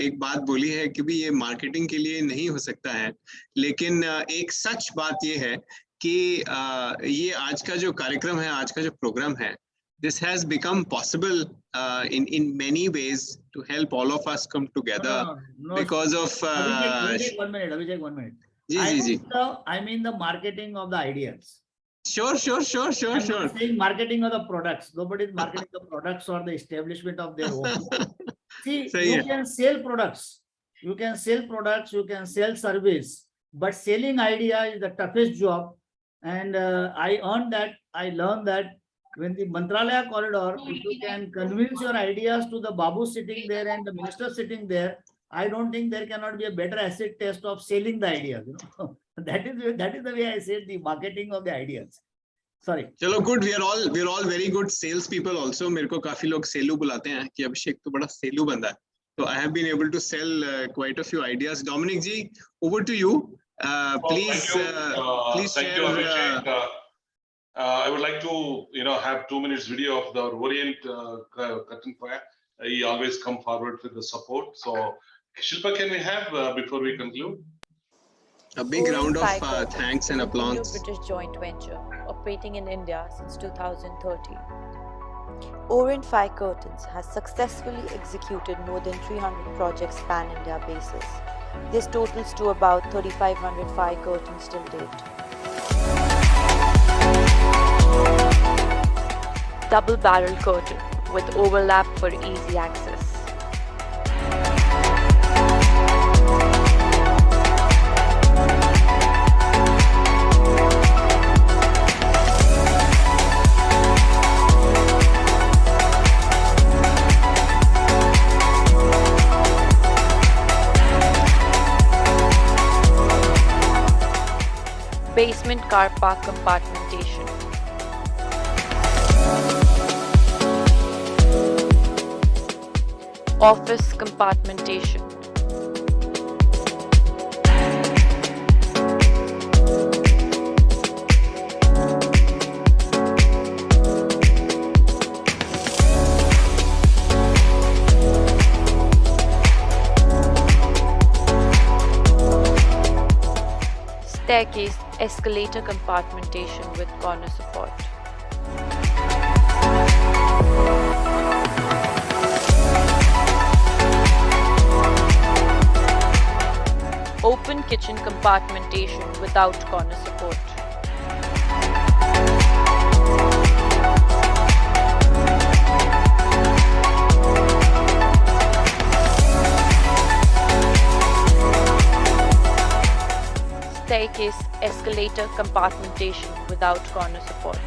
एक बात बोली है कि भी ये मार्केटिंग के लिए नहीं हो सकता है, लेकिन एक सच बात ये है कि ये आज का जो कार्यक्रम है, आज का जो प्रोग्राम है, this has become possible in many ways to help all of us come together no, because of Abhishek, 1 minute, Abhishek, 1 minute. जी. I mean the marketing of the ideas. Sure. I'm not saying marketing of the products. Nobody is marketing the products or the establishment of their own. See, सही you है. can sell products. You can sell service, but selling idea is the toughest job. And I learned that when the Mantralaya corridor, if you can convince your ideas to the Babu sitting there and the minister sitting there, I don't think there cannot be a better acid test of selling the ideas. You know, that is the way I said the marketing of the ideas. Sorry. चलो, good. We are all very good sales people also. मेरे को काफी लोग सेलू बुलाते हैं कि अभिषेक तो बड़ा सेलू बंदा है. तो I have been able to sell quite a few ideas. Dominic ji, over to you. Please Thank you, share. Abhishek. I would like to, have 2 minutes video of the Orient curtain fire. He always come forward with the support. So, Shilpa, can we have before we conclude? A big round of Orient Fire thanks and is an applause. Indo-British joint venture operating in India since 2013. Orient Fire Curtains has successfully executed more than 300 projects pan-India basis. This totals to about 3,500 fire curtains till date. Double-barrel curtain with overlap for easy access. Basement car park compartmentation. Office compartmentation. Staircase escalator compartmentation with corner support. Open kitchen compartmentation without corner support. Staircase escalator compartmentation without corner support.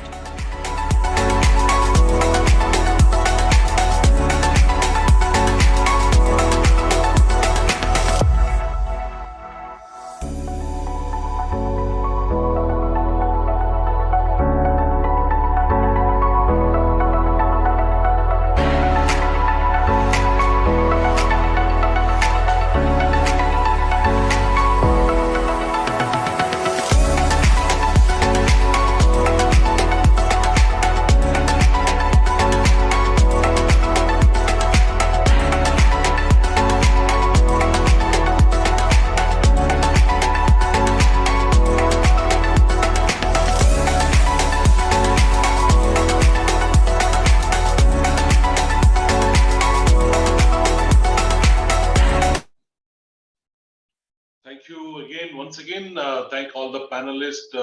Thank you again. Once again, thank all the panelists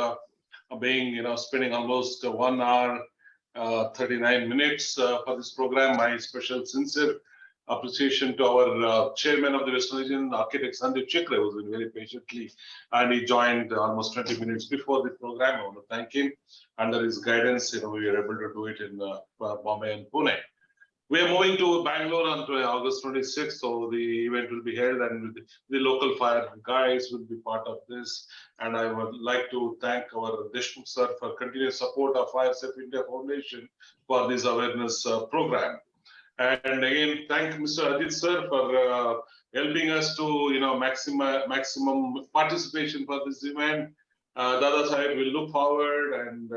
being, spending almost 1 hour, 39 minutes for this program. My special sincere appreciation to our chairman of the Western Region, architect Sandeep Chikre, who's been very patiently, and he joined almost 20 minutes before the program. I want to thank him. Under his guidance, we were able to do it in Bombay and Pune. We are moving to Bangalore on August 26th, so the event will be held, and the local fire guys will be part of this. And I would like to thank our Deshmukh sir for continuous support of Fire Safe India Foundation for this awareness program. And again, thank Mr. Ajit sir for helping us to, maximum participation for this event. Dada Sahib will look forward, and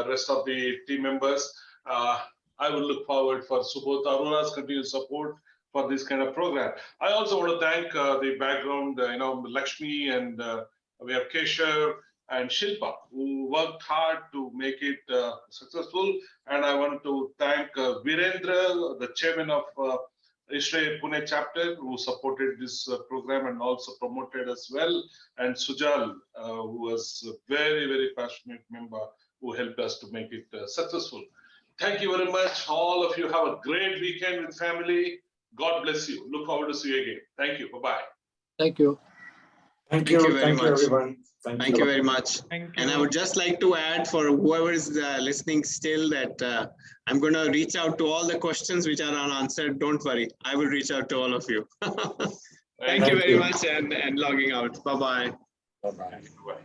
rest of the team members. I will look forward for Subodh Arora's continued support for this kind of program. I also want to thank the background, Lakshmi, and we have Keshav and Shilpa, who worked hard to make it successful. And I want to thank Virendra, the chairman of ISRE Pune chapter, who supported this program and also promoted as well. And Sujal, who was a very, very passionate member who helped us to make it successful. Thank you very much. All of you have a great weekend with family. God bless you. Look forward to see you again. Thank you. Bye-bye. Thank you. Thank you you. very Thank you, much. everyone. Thank you very much. And I would just like to add, for whoever is listening still, that I'm going to reach out to all the questions which are unanswered. Don't worry. I will reach out to all of you. Thank you very much, and logging out. Bye-bye. Bye-bye. Bye.